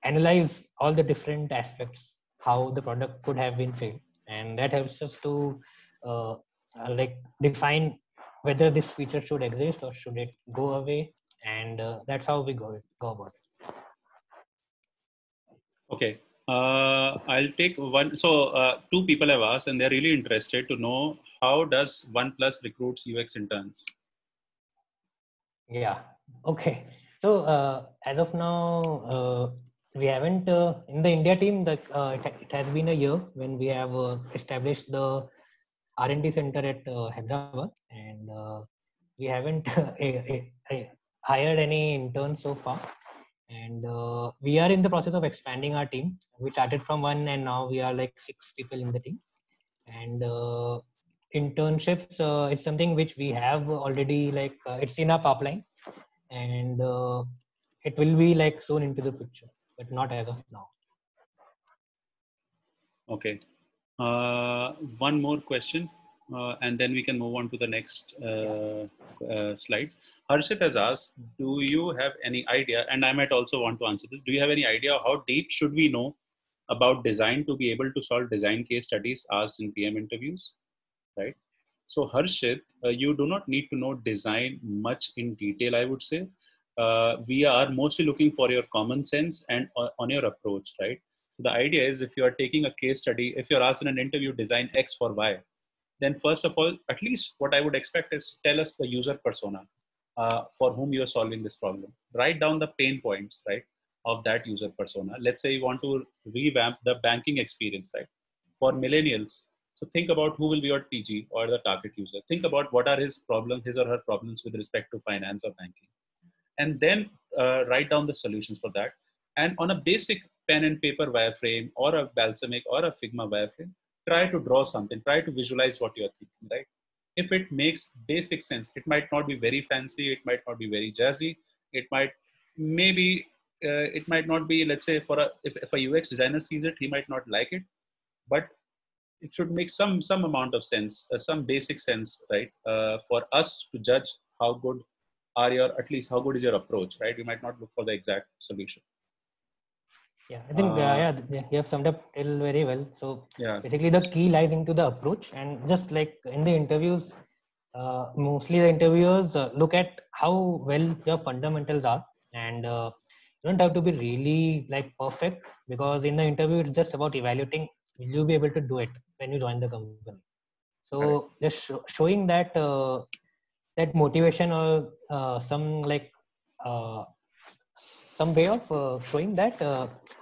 analyze all the different aspects how the product could have been failed, and that helps us to like define whether this feature should exist or should it go away. And that's how we go about it. Okay. I'll take one. So two people have asked, and they're really interested to know how does OnePlus recruits UX interns? Yeah. Okay. So as of now, we haven't in the India team. It has been a year when we have established the R&D center at Hyderabad, and we haven't hired any interns so far. And we are in the process of expanding our team. We started from one, and now we are like 6 people in the team. And internships is something which we have already like it's in our pipeline, and it will be like soon into the picture, but not as of now. Okay. One more question, and then we can move on to the next slide. Harshit has asked, do you have any idea, and I might also want to answer this, do you have any idea how deep should we know about design to be able to solve design case studies asked in PM interviews, right? So Harshit, you do not need to know design much in detail, I would say. We are mostly looking for your common sense and on your approach, right? So the idea is if you are taking a case study, if you're asked in an interview, design X for Y, then first of all, at least what I would expect is tell us the user persona for whom you are solving this problem. Write down the pain points, right, of that user persona. Let's say you want to revamp the banking experience, right, for millennials. So think about who will be your TG or the target user. Think about what are his problems, his or her problems with respect to finance or banking, and then write down the solutions for that. And on a basic pen and paper wireframe or a Balsamic or a Figma wireframe, try to draw something, try to visualize what you're thinking, right? If it makes basic sense, it might not be very fancy, it might not be very jazzy, it might maybe it might not be, let's say, for a if a UX designer sees it, he might not like it, but it should make some amount of sense, some basic sense, right? For us to judge how good are your, at least how good is your approach, right? We might not look for the exact solution. Yeah, I think you have summed up it very well. So Yeah. basically, the key lies into the approach, and just like in the interviews, mostly the interviewers look at how well your fundamentals are, and You don't have to be really like perfect, because in the interview it's just about evaluating will you be able to do it when you join the company. Correct. So just showing that that motivation, or some like uh, some way of showing that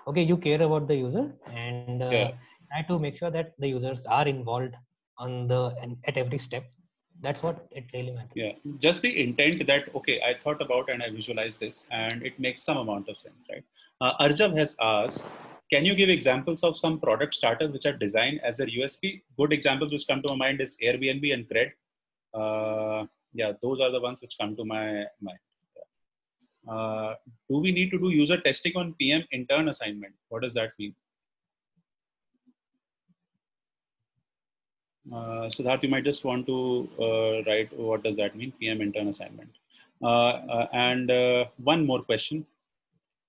okay, you care about the user, and Yeah. try to make sure that the users are involved on the and at every step. That's what it really matters. Yeah, just the intent that, okay, I thought about and I visualized this and it makes some amount of sense, right? Arjav has asked, can you give examples of some product startups which are designed as a USP? Good examples which come to my mind is Airbnb and Cred. Yeah, those are the ones which come to my mind. Do we need to do user testing on PM intern assignment? What does that mean? Siddharth, you might just want to write what does that mean, PM intern assignment. And one more question.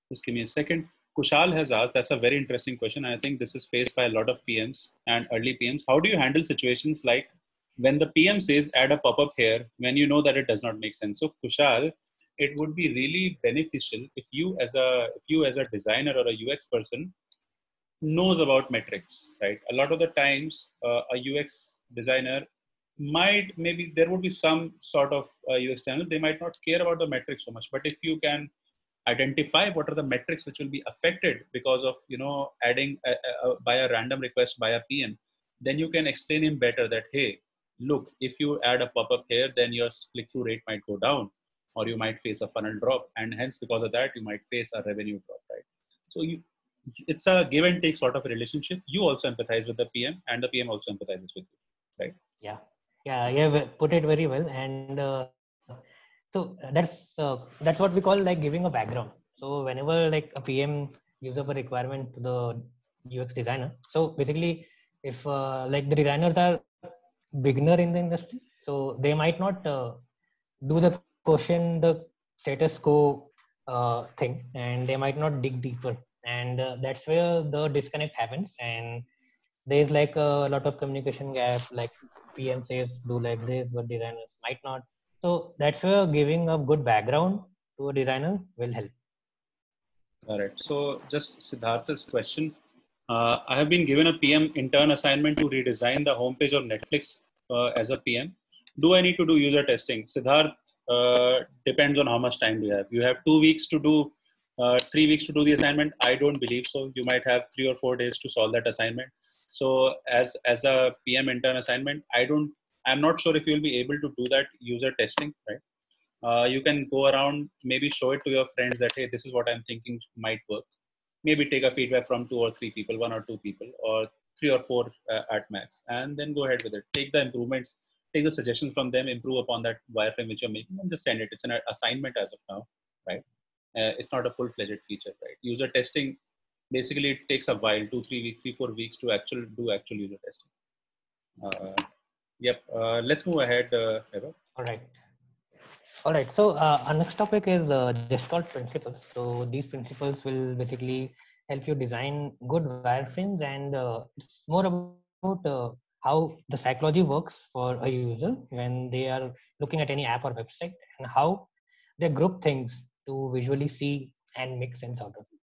Just give me a second. Kushal has asked, that's a very interesting question. I think this is faced by a lot of PMs and early PMs. How do you handle situations like when the PM says add a pop-up here when you know that it does not make sense? So Kushal, it would be really beneficial if you as a designer or a UX person knows about metrics, right? A lot of the times, a UX designer might, maybe there would be some sort of UX channel, they might not care about the metrics so much. But if you can identify what are the metrics which will be affected because of adding by a random request by a PM, then you can explain him better that, hey, look, if you add a pop-up here, then your click-through rate might go down, or you might face a funnel drop, and hence because of that you might face a revenue drop, right? So it's a give and take sort of a relationship. You also empathize with the PM, and the PM also empathizes with you, right? Yeah, yeah, you have put it very well. And that's what we call like giving a background. So whenever like a PM gives up a requirement to the UX designer, so basically if like the designers are beginner in the industry, so they might not do the question the status quo thing, and they might not dig deeper, and that's where the disconnect happens, and there's like a lot of communication gap. Like PM says do like this, but designers might not. So that's where giving a good background to a designer will help. All right. So just Siddhartha's question. I have been given a PM intern assignment to redesign the homepage of Netflix as a PM. Do I need to do user testing? Siddharth, depends on how much time do you have. You have 2 weeks to do, 3 weeks to do the assignment. I don't believe so. You might have 3 or 4 days to solve that assignment. So as a PM intern assignment, I'm not sure if you'll be able to do that user testing, right? You can go around, maybe show it to your friends that, hey, this is what I'm thinking might work. Maybe take a feedback from 2 or 3 people, 1 or 2 people, or 3 or 4 at max, and then go ahead with it. Take the improvements, take the suggestions from them, improve upon that wireframe which you're making, and just send it. It's an assignment as of now, right? It's not a full-fledged feature, right? User testing, basically it takes a while, 2 3 weeks, 3 4 weeks to actual user testing. Yep. Let's move ahead, Eva. All right. All right. So our next topic is Gestalt principles. So these principles will basically help you design good wireframes, and it's more about how the psychology works for a user when they are looking at any app or website, and how they group things to visually see and make sense out of it.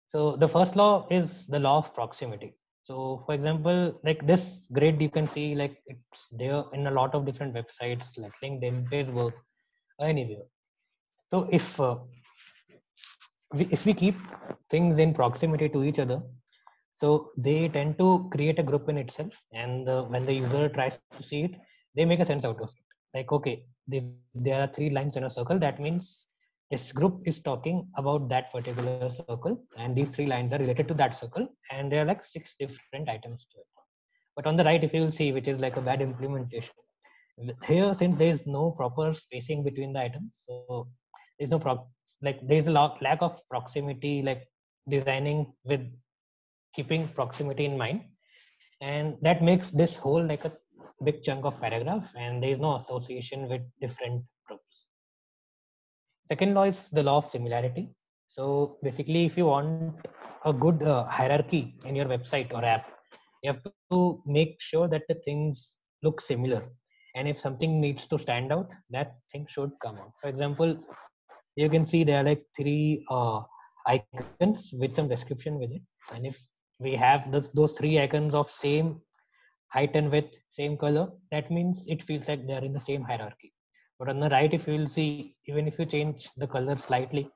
So the first law is the law of proximity. So for example, like this grid, you can see like it's there in a lot of different websites like LinkedIn, Facebook, anywhere. So if we keep things in proximity to each other, so they tend to create a group in itself, and when the user tries to see it, they make a sense out of it. Like, okay, there are 3 lines in a circle. That means this group is talking about that particular circle, and these 3 lines are related to that circle, and there are like 6 different items to it. But on the right, if you will see, which is like a bad implementation, here, since there is no proper spacing between the items, so there's no like there's a lack of proximity, like designing with keeping proximity in mind, and that makes this whole like a big chunk of paragraph, and there is no association with different groups. Second law is the law of similarity. So basically, if you want a good hierarchy in your website or app, you have to make sure that the things look similar. And if something needs to stand out, that thing should come out. For example, you can see there are like three icons with some description with it. And if we have those three icons of same height and width, same color, that means it feels like they are in the same hierarchy. But on the right, if you will see, even if you change the color slightly,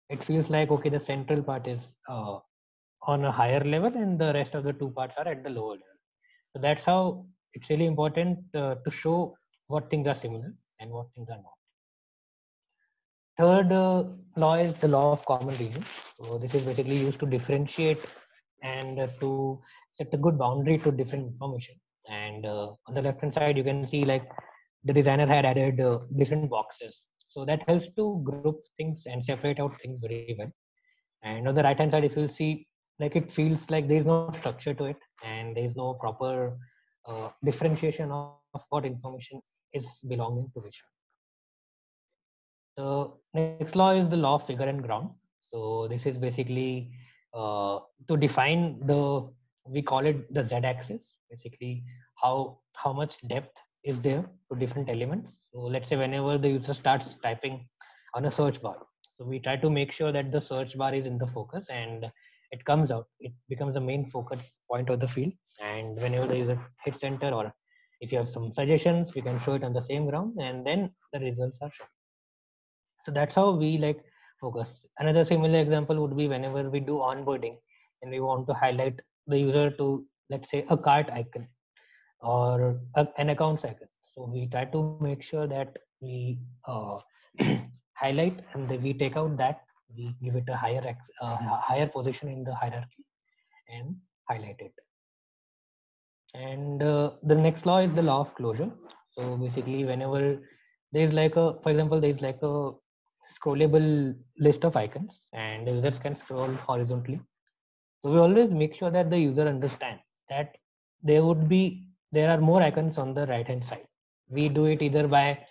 it feels like, okay, the central part is on a higher level and the rest of the two parts are at the lower level. So that's how it's really important to show what things are similar and what things are not. Third law is the law of common region. So this is basically used to differentiate and to set a good boundary to different information. And on the left hand side, you can see like the designer had added different boxes. So that helps to group things and separate out things very well. And on the right hand side, if you'll see, like it feels like there is no structure to it and there is no proper differentiation of what information is belonging to which. The next law is the law of figure and ground. So this is basically to define the, we call it the z-axis, basically how much depth is there to different elements. So let's say whenever the user starts typing on a search bar, so we try to make sure that the search bar is in the focus and it comes out, it becomes the main focus point of the field. And whenever the user hits enter, or if you have some suggestions, we can show it on the same ground, and then the results are shown. So that's how we like focus. Another similar example would be whenever we do onboarding and we want to highlight the user to, let's say, a cart icon or an accounts icon. So we try to make sure that we highlight and then we take out that, we give it a higher position in the hierarchy and highlight it. And the next law is the law of closure. So basically whenever there's like a, for example, there's like a scrollable list of icons and the users can scroll horizontally. So we always make sure that the user understands that there are more icons on the right hand side. We do it either by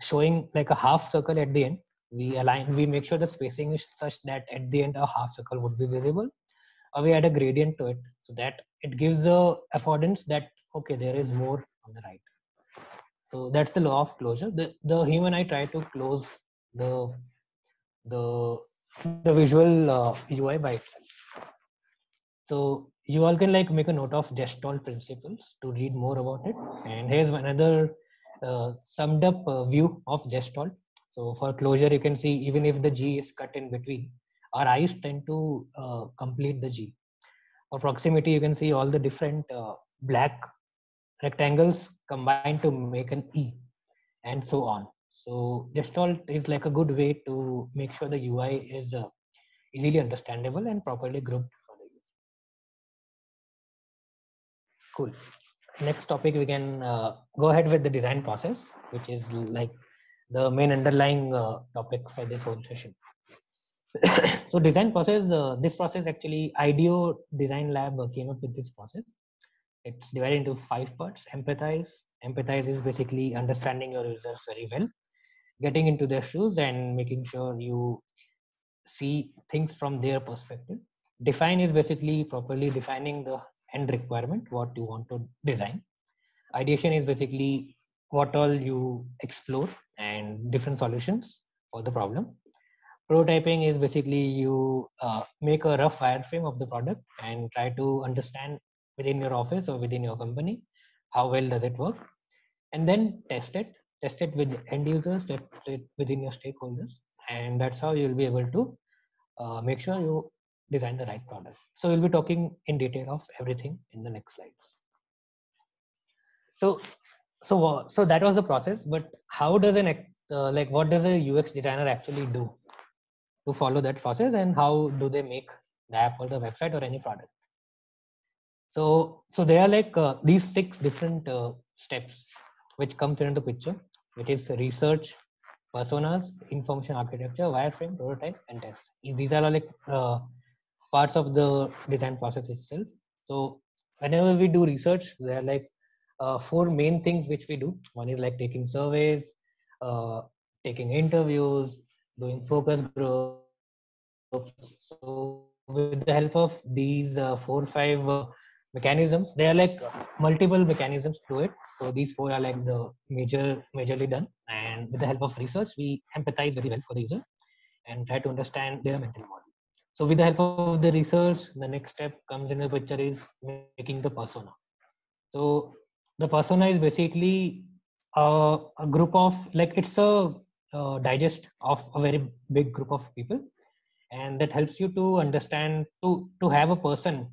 showing like a half circle at the end. We make sure the spacing is such that at the end a half circle would be visible, or we add a gradient to it so that it gives a affordance that, okay, there is more on the right. So that's the law of closure. The human eye try to close the the the visual UI by itself. So you all can like make a note of Gestalt principles to read more about it. And here's another summed up view of Gestalt. So for closure, you can see even if the G is cut in between, our eyes tend to complete the G. For proximity, you can see all the different black rectangles combined to make an E, and so on. So Gestalt is like a good way to make sure the UI is easily understandable and properly grouped for the user. Cool. Next topic, we can go ahead with the design process, which is like the main underlying topic for this whole session. So design process, this process actually IDEO Design Lab came up with this process. It's divided into 5 parts. Empathize is basically understanding your users very well, getting into their shoes and making sure you see things from their perspective. Define is basically properly defining the end requirement, what you want to design. Ideation is basically what all you explore and different solutions for the problem. Prototyping is basically you make a rough wireframe of the product and try to understand within your office or within your company how well does it work, and then test it with end users, test it within your stakeholders, and that's how you'll be able to make sure you design the right product. So we'll be talking in detail of everything in the next slides. So that was the process, but how does like what does a UX designer actually do to follow that process, and how do they make the app or the website or any product? So there are like these 6 different steps which comes into the picture, which is research, personas, information architecture, wireframe, prototype, and test. These are like parts of the design process itself. So whenever we do research, there are like 4 main things which we do. One is like taking surveys, taking interviews, doing focus groups. So with the help of these 4 or 5 mechanisms, there are like multiple mechanisms to it. So these four are like the majorly done. And with the help of research, we empathize very well for the user and try to understand their mental model. So with the help of the research, the next step comes in the picture is making the persona. So the persona is basically a group of like it's a digest of a very big group of people, and that helps you to understand to have a person,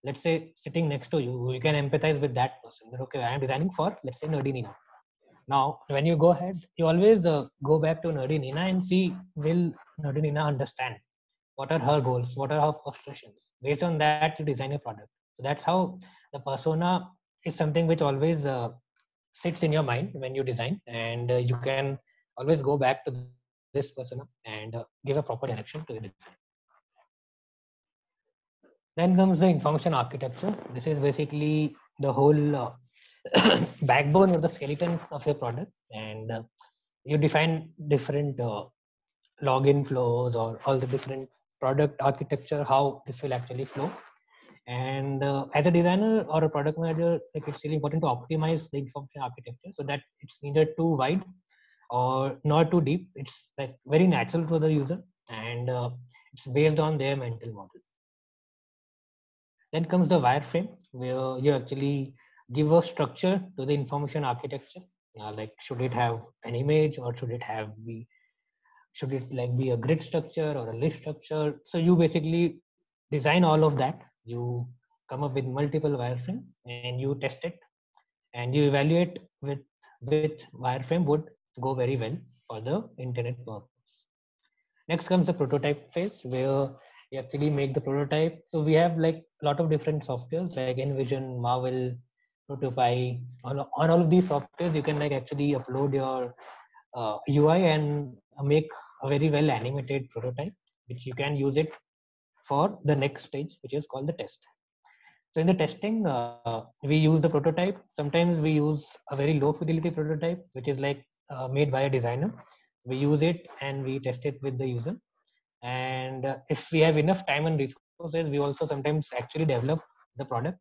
let's say sitting next to you. You can empathize with that person. That, okay, I am designing for, let's say, Nerdy Nina. Now, when you go ahead, you always go back to Nerdy Nina and see, will Nerdy Nina understand what are her goals, what are her frustrations. Based on that, you design a product. So that's how the persona is something which always sits in your mind when you design, and you can always go back to this persona and give a proper direction to your design. Then comes the information architecture. This is basically the whole backbone or the skeleton of your product, and you define different login flows or all the different product architecture, how this will actually flow. And as a designer or a product manager, like it's really important to optimize the information architecture so that it's neither too wide or not too deep. It's like very natural to the user, and it's based on their mental model. Then comes the wireframe, where you actually give a structure to the information architecture. Like, should it have an image, or should it like be a grid structure or a list structure? So you basically design all of that. You come up with multiple wireframes and you test it, and you evaluate with which wireframe would go very well for the internet purpose. Next comes the prototype phase, where you actually make the prototype. So we have like a lot of different softwares like InVision, Marvel, Protopie. On all of these softwares, you can like actually upload your UI and make a very well animated prototype, which you can use it for the next stage, which is called the test. So in the testing, we use the prototype. Sometimes we use a very low fidelity prototype, which is like made by a designer. We use it and we test it with the user. And if we have enough time and resources, we also sometimes actually develop the product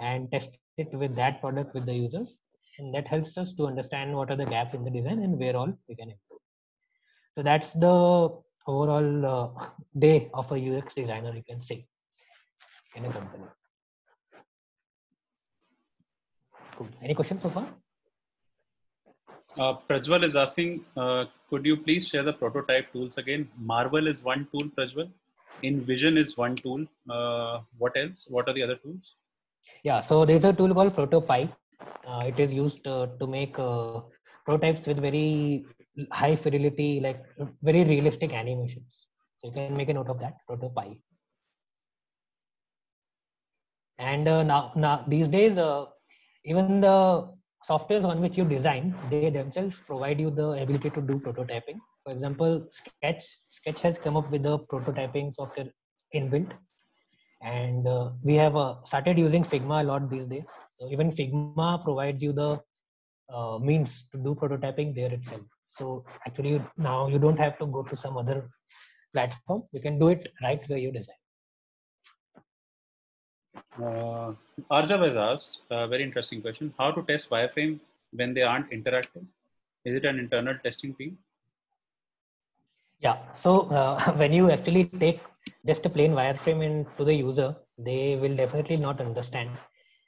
and test it with that product with the users. And that helps us to understand what are the gaps in the design and where all we can improve. So that's the overall day of a UX designer, you can say, in a company. Cool. Any questions so far? Prajwal is asking, could you please share the prototype tools again? Marvel is one tool, Prajwal. InVision is one tool. What else? What are the other tools? Yeah, so there's a tool called Protopie. It is used to make prototypes with very high fidelity, like very realistic animations. So you can make a note of that, Protopie. And now these days, even the softwares on which you design, they themselves provide you the ability to do prototyping. For example, Sketch has come up with the prototyping software inbuilt, and we have started using Figma a lot these days. So even Figma provides you the means to do prototyping there itself. So actually now you don't have to go to some other platform. You can do it right where you design. Arjav has asked a very interesting question: how to test wireframe when they aren't interactive? Is it an internal testing team? Yeah. So when you actually take just a plain wireframe into the user, they will definitely not understand,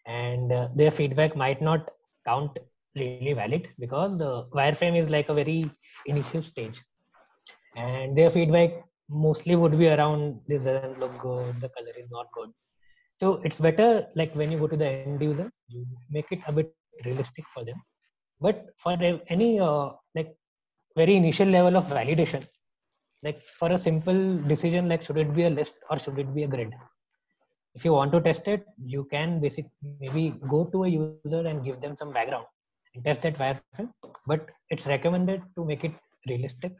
and their feedback might not count really valid, because the wireframe is like a very initial stage, and their feedback mostly would be around, this doesn't look good, the color is not good. So it's better like when you go to the end user, you make it a bit realistic for them. But for any like very initial level of validation, like for a simple decision like should it be a list or should it be a grid, if you want to test it, you can maybe go to a user and give them some background and test that wireframe. But it's recommended to make it realistic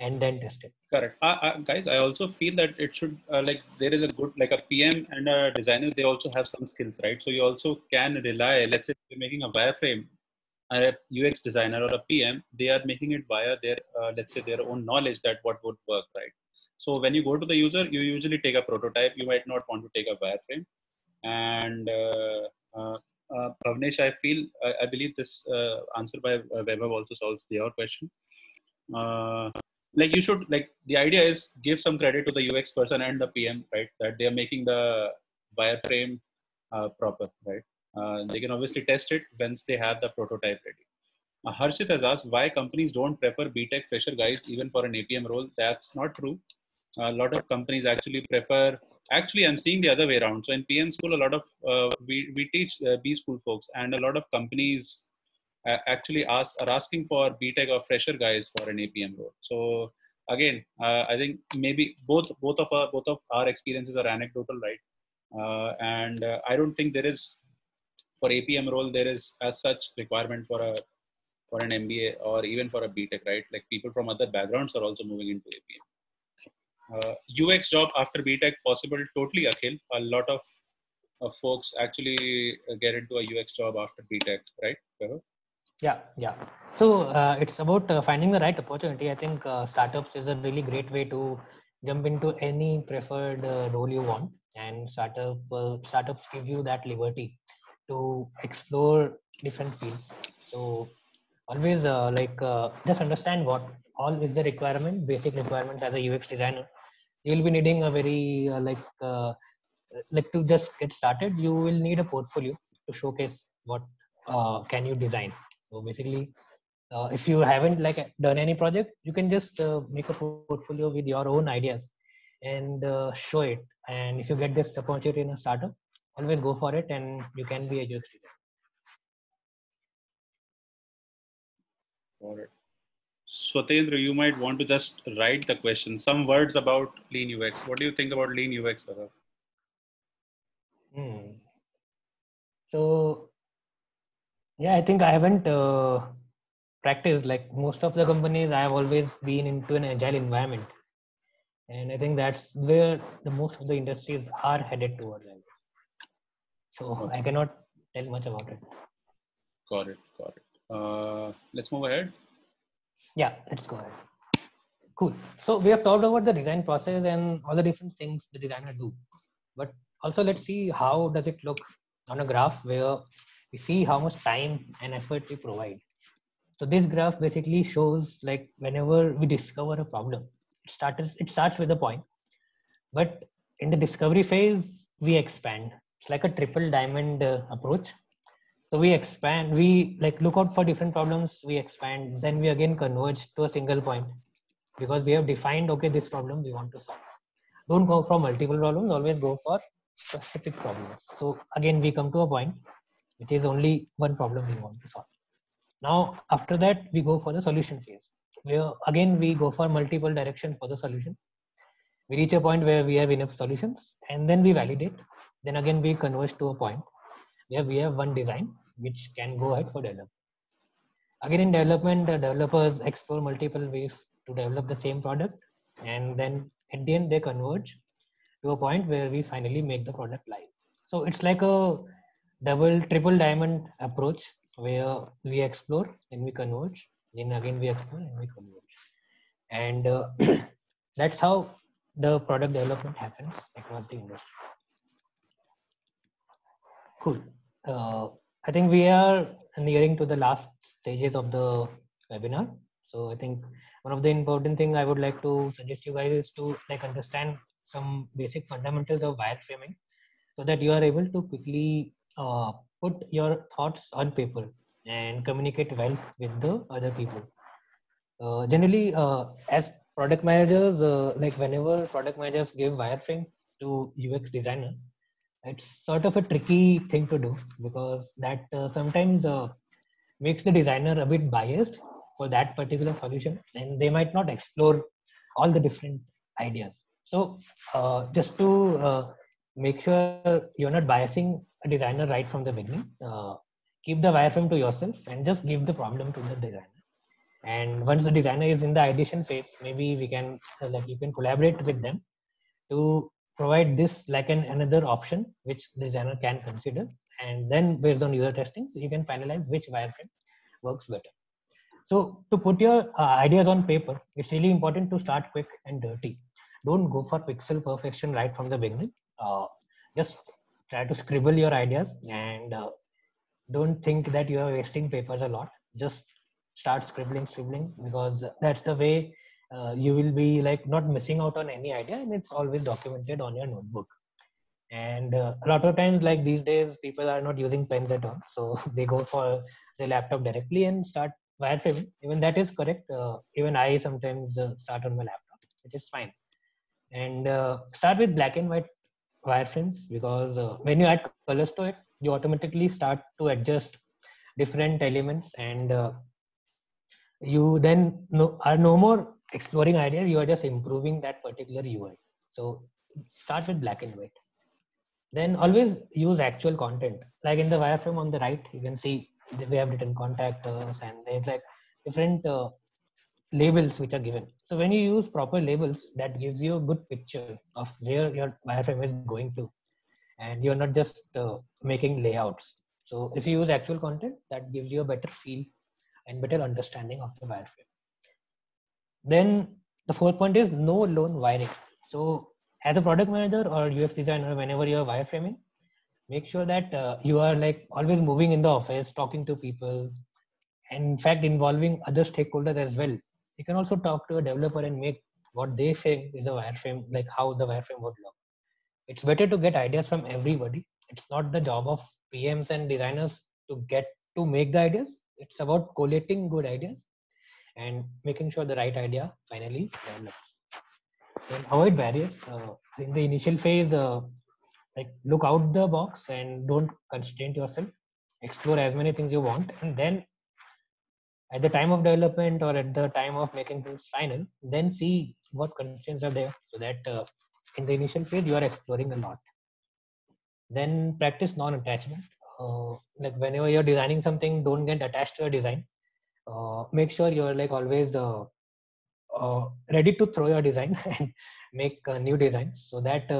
and then test it. Correct. Guys, I also feel that it should like there is a good like a PM and a designer. They also have some skills, right? So you also can rely. Let's say you're making a wireframe, a UX designer or a PM, they are making it via their let's say their own knowledge that what would work, right? So when you go to the user, you usually take a prototype. You might not want to take a wireframe, and Bhavnesh, I believe this answer by Vaibhav also solves your question. Uh, like you should, like, the idea is give some credit to the UX person and the PM, right? That they are making the wireframe proper, right? They can obviously test it once they have the prototype ready. Harshit has asked why companies don't prefer BTech fresher guys even for an APM role. That's not true. A lot of companies actually prefer. Actually, I'm seeing the other way around. So in PM school, a lot of we teach B school folks, and a lot of companies actually are asking for BTech or fresher guys for an APM role. So again, I think maybe both of our experiences are anecdotal, right? And I don't think there is, for APM role there is as such requirement for an MBA or even for a BTech, right? Like people from other backgrounds are also moving into APM. UX job after BTech possible? Totally, Akhil. A lot of folks actually get into a UX job after BTech, right? Yeah. So it's about finding the right opportunity. I think startups is a really great way to jump into any preferred role you want, and startups give you that liberty to explore different fields. So always just understand what all is the requirement, basic requirements as a UX designer. You will be needing a very like to just get started. You will need a portfolio to showcase what can you design. So basically, if you haven't done any project, you can just make a portfolio with your own ideas and show it. And if you get this opportunity in a startup, always go for it, and you can be a UX designer. Got it. Swatendra, you might want to just write the question. Some words about Lean UX. What do you think about Lean UX, Gaurav? So yeah, I think I haven't practiced like most of the companies. I have always been into an agile environment, and I think that's where the most of the industries are headed towards. I guess. So Okay. I cannot tell much about it. Got it. Let's move ahead. Yeah, let's go ahead. Cool. So we have talked about the design process and all the different things the designer do, but also let's see how does it look on a graph where we see how much time and effort we provide. So this graph basically shows like whenever we discover a problem, it starts with a point, but in the discovery phase we expand. It's like a triple diamond approach. So we expand, we like look out for different problems, we expand, then we again converge to a single point because we have defined, okay, this problem we want to solve. Don't go for multiple problems, always go for specific problems. So again we come to a point which is only one problem we want to solve. Now after that we go for the solution phase, where again we go for multiple direction for the solution. We reach a point where we have enough solutions, and then we validate. Then again we converge to a point where we have one design which can go ahead for development. Again in development, the developers explore multiple ways to develop the same product, and then at the end they converge to a point where we finally make the product live. So it's like a double triple diamond approach where we explore and we converge, then again we explore and we converge. And that's how the product development happens across the industry. Cool. I think we are nearing to the last stages of the webinar. So I think one of the important thing I would like to suggest you guys is to like understand some basic fundamentals of wireframing so that you are able to quickly put your thoughts on paper and communicate well with the other people. Generally, as product managers, like whenever product managers give wireframes to UX designer, it's sort of a tricky thing to do because that sometimes makes the designer a bit biased for that particular solution, and they might not explore all the different ideas. So just to make sure you're not biasing a designer right from the beginning, keep the wireframe to yourself and just give the problem to the designer. And once the designer is in the ideation phase, maybe we can like you can collaborate with them to provide this like another option which the designer can consider, and then based on user testing so you can finalize which wireframe works better. So to put your ideas on paper, it's really important to start quick and dirty. Don't go for pixel perfection right from the beginning. Just try to scribble your ideas and don't think that you are wasting papers a lot. Just start scribbling, because that's the way you will be like not missing out on any idea, and it's always documented on your notebook. And a lot of times, like these days, people are not using pens at all, so they go for the laptop directly and start wireframing. Even that is correct. Even I sometimes start on my laptop, which is fine. And start with black and white wireframes, because when you add colors to it, you automatically start to adjust different elements, and you then are no more exploring ideas, you are just improving that particular UI. So start with black and white. Then always use actual content. Like in the wireframe on the right, you can see we have written contact us, and there's like different labels which are given. So when you use proper labels, that gives you a good picture of where your wireframe is going to, and you're not just making layouts. So if you use actual content, that gives you a better feel and better understanding of the wireframe. Then the fourth point is no lone wiring. So as a product manager or UX designer, whenever you're wireframing, make sure that you are like always moving in the office, talking to people, and in fact involving other stakeholders as well. You can also talk to a developer and make what they think is a wireframe, like how the wireframe would look. It's better to get ideas from everybody. It's not the job of PMs and designers to make the ideas. It's about collating good ideas and making sure the right idea finally develops. Then avoid barriers. In the initial phase, like look out the box and don't constrain yourself. Explore as many things you want, and then at the time of development or at the time of making things final, then see what constraints are there, so that in the initial phase you are exploring a lot. Then practice non-attachment. Like whenever you're designing something, don't get attached to your design. Make sure you're like always ready to throw your design and make new designs, so that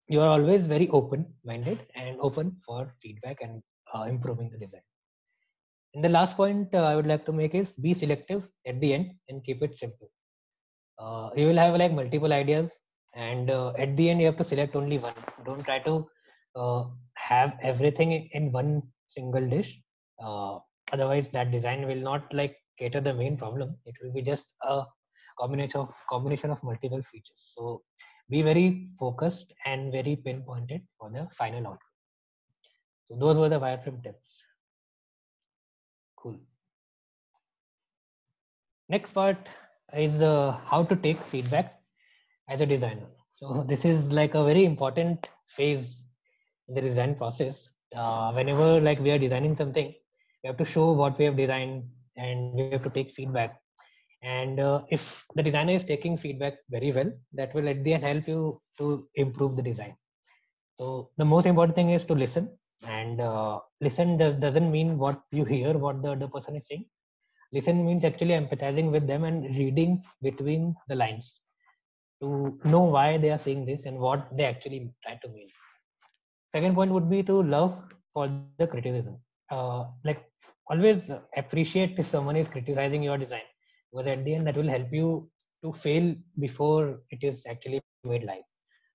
you are always very open minded and open for feedback and improving the design. And the last point I would like to make is be selective at the end and keep it simple. You will have like multiple ideas, and at the end you have to select only one. Don't try to have everything in one single dish. uh, Otherwise that design will not like cater the main problem. It will be just a combination of multiple features. So be very focused and very pinpointed for the final outcome. So those were the wireframe tips. Cool. Next part is how to take feedback as a designer. So this is like a very important phase in the design process. Whenever like we are designing something, we have to show what we have designed, and we have to take feedback. And if the designer is taking feedback very well, that will at the end help you to improve the design. So the most important thing is to listen, and listen doesn't mean what you hear what the other person is saying. Listen means actually empathizing with them and reading between the lines to know why they are saying this and what they actually try to mean. Second point would be to love for the criticism. Like always appreciate if someone is criticizing your design, because at the end that will help you to fail before it is actually made live.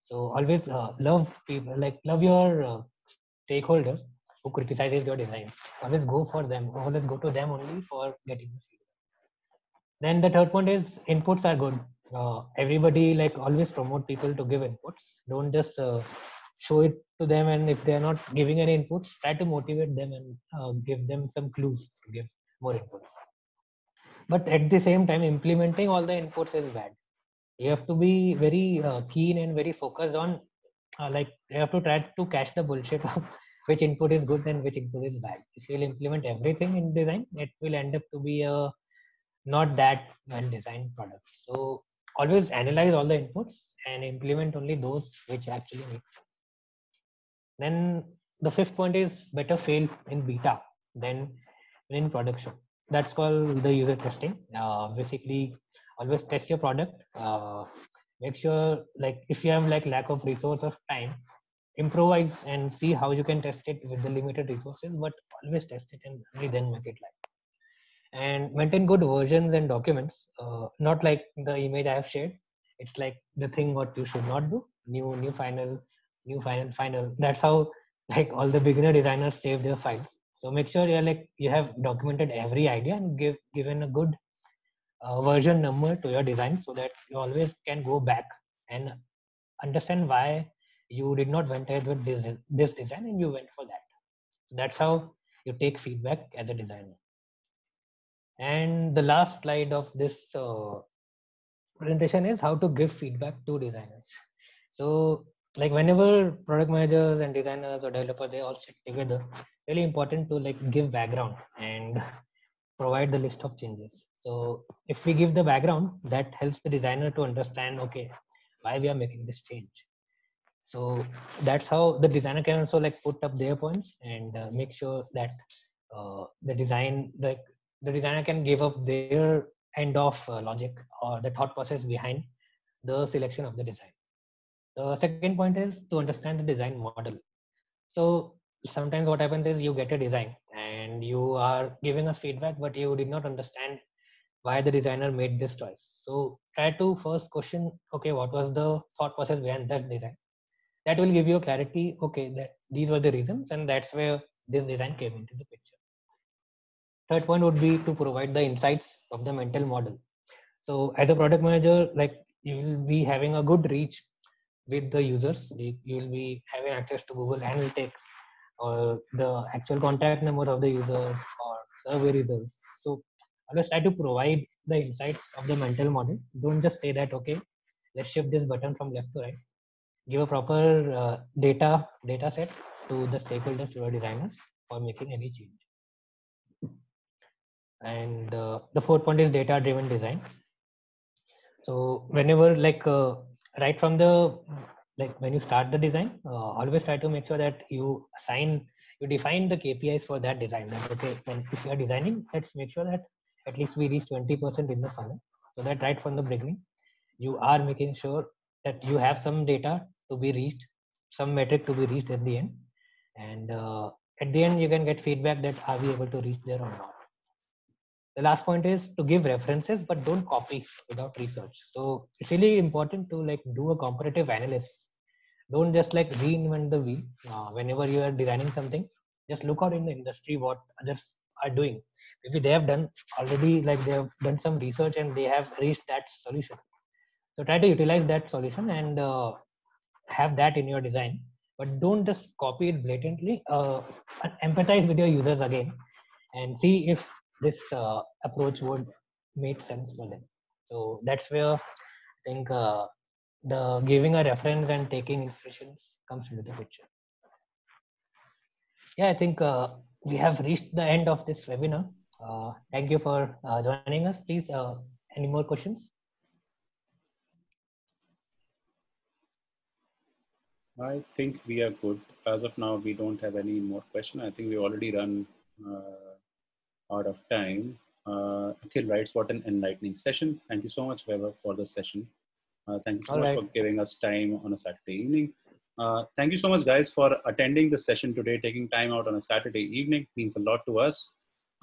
So always love people, like love your stakeholders who criticizes your design. Always go for them. Always go to them only for getting the feedback. Then the third point is inputs are good. Everybody like always promote people to give inputs. Don't just show it to them, and if they are not giving any inputs, try to motivate them and give them some clues to give more inputs. But at the same time, implementing all the inputs is bad. You have to be very keen and very focused on like you have to try to catch the bullshit of which input is good and which input is bad. If you'll implement everything in design, it will end up to be a not that well designed product. So always analyze all the inputs and implement only those which actually make sense. Then the fifth point is better fail in beta than in production. That's called the user testing. Basically, always test your product. Make sure like if you have like lack of resource of time, improvise and see how you can test it with the limited resources, but always test it and only then make it live. And maintain good versions and documents, not like the image I have shared. It's like the thing what you should not do. New final, final. That's how like all the beginner designers save their files. So make sure you have documented every idea and given a good version number to your design, so that you always can go back and understand why you did not went ahead with this design and you went for that. So that's how you take feedback as a designer. And the last slide of this presentation is how to give feedback to designers. So like whenever product managers and designers or developers, they all sit together, really important to like give background and provide the list of changes. So if we give the background, that helps the designer to understand, okay, why we are making this change. So that's how the designer can also like put up their points and make sure that the designer can give up their end of logic or the thought process behind the selection of the design. The second point is to understand the design model. So sometimes what happens is you get a design and you are giving a feedback, but you did not understand why the designer made this choice. So try to first question, okay, what was the thought process behind that design? That will give you clarity, okay, that these were the reasons, and that's where this design came into the picture. Third point would be to provide the insights of the mental model. So as a product manager, like you will be having a good reach with the users. You will be having access to Google Analytics or the actual contact number of the users or survey results. So always try to provide the insights of the mental model. Don't just say that, okay, let's shift this button from left to right. Give a proper data set to the stakeholders, to your designers, for making any change. And the fourth point is data driven design. So whenever right from the like when you start the design, always try to make sure that you define the KPIs for that design. That okay, when if you are designing, let's make sure that at least we reach 20% in the funnel, so that right from the beginning you are making sure that you have some data to be reached, some metric to be reached at the end, and at the end you can get feedback that are we able to reach there or not. The last point is to give references, but don't copy without research. So it's really important to like do a comparative analysis. Don't just like reinvent the wheel. Whenever you are designing something, just look out in the industry what others are doing. Maybe they have done already, like they have done some research and they have reached that solution. So try to utilize that solution and have that in your design, but don't just copy it blatantly. Empathize with your users again and see if this approach would make sense for them. So that's where I think the giving a reference and taking inspirations comes into the picture. Yeah, I think we have reached the end of this webinar. Thank you for joining us. Please, any more questions? I think we are good. As of now, we don't have any more questions. I think we already run out of time. Akhil writes, what an enlightening session. Thank you so much, Weber, for the session. Thank you so much for giving us time on a Saturday evening. Thank you so much, guys, for attending the session today. Taking time out on a Saturday evening means a lot to us.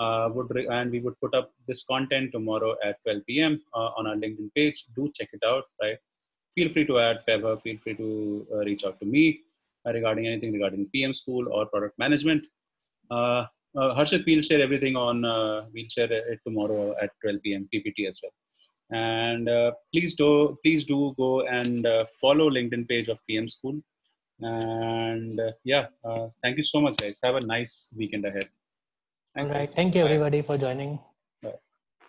And we would put up this content tomorrow at 12 p.m. On our LinkedIn page. Do check it out, right? Feel free to add Fever. Feel free to reach out to me regarding anything regarding PM School or product management. Harshit will share everything on, we'll share it tomorrow at 12 p.m. PPT as well. And please do go and follow LinkedIn page of PM School. And thank you so much, guys. Have a nice weekend ahead. All right. Thank you, everybody, for joining.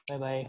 Bye bye.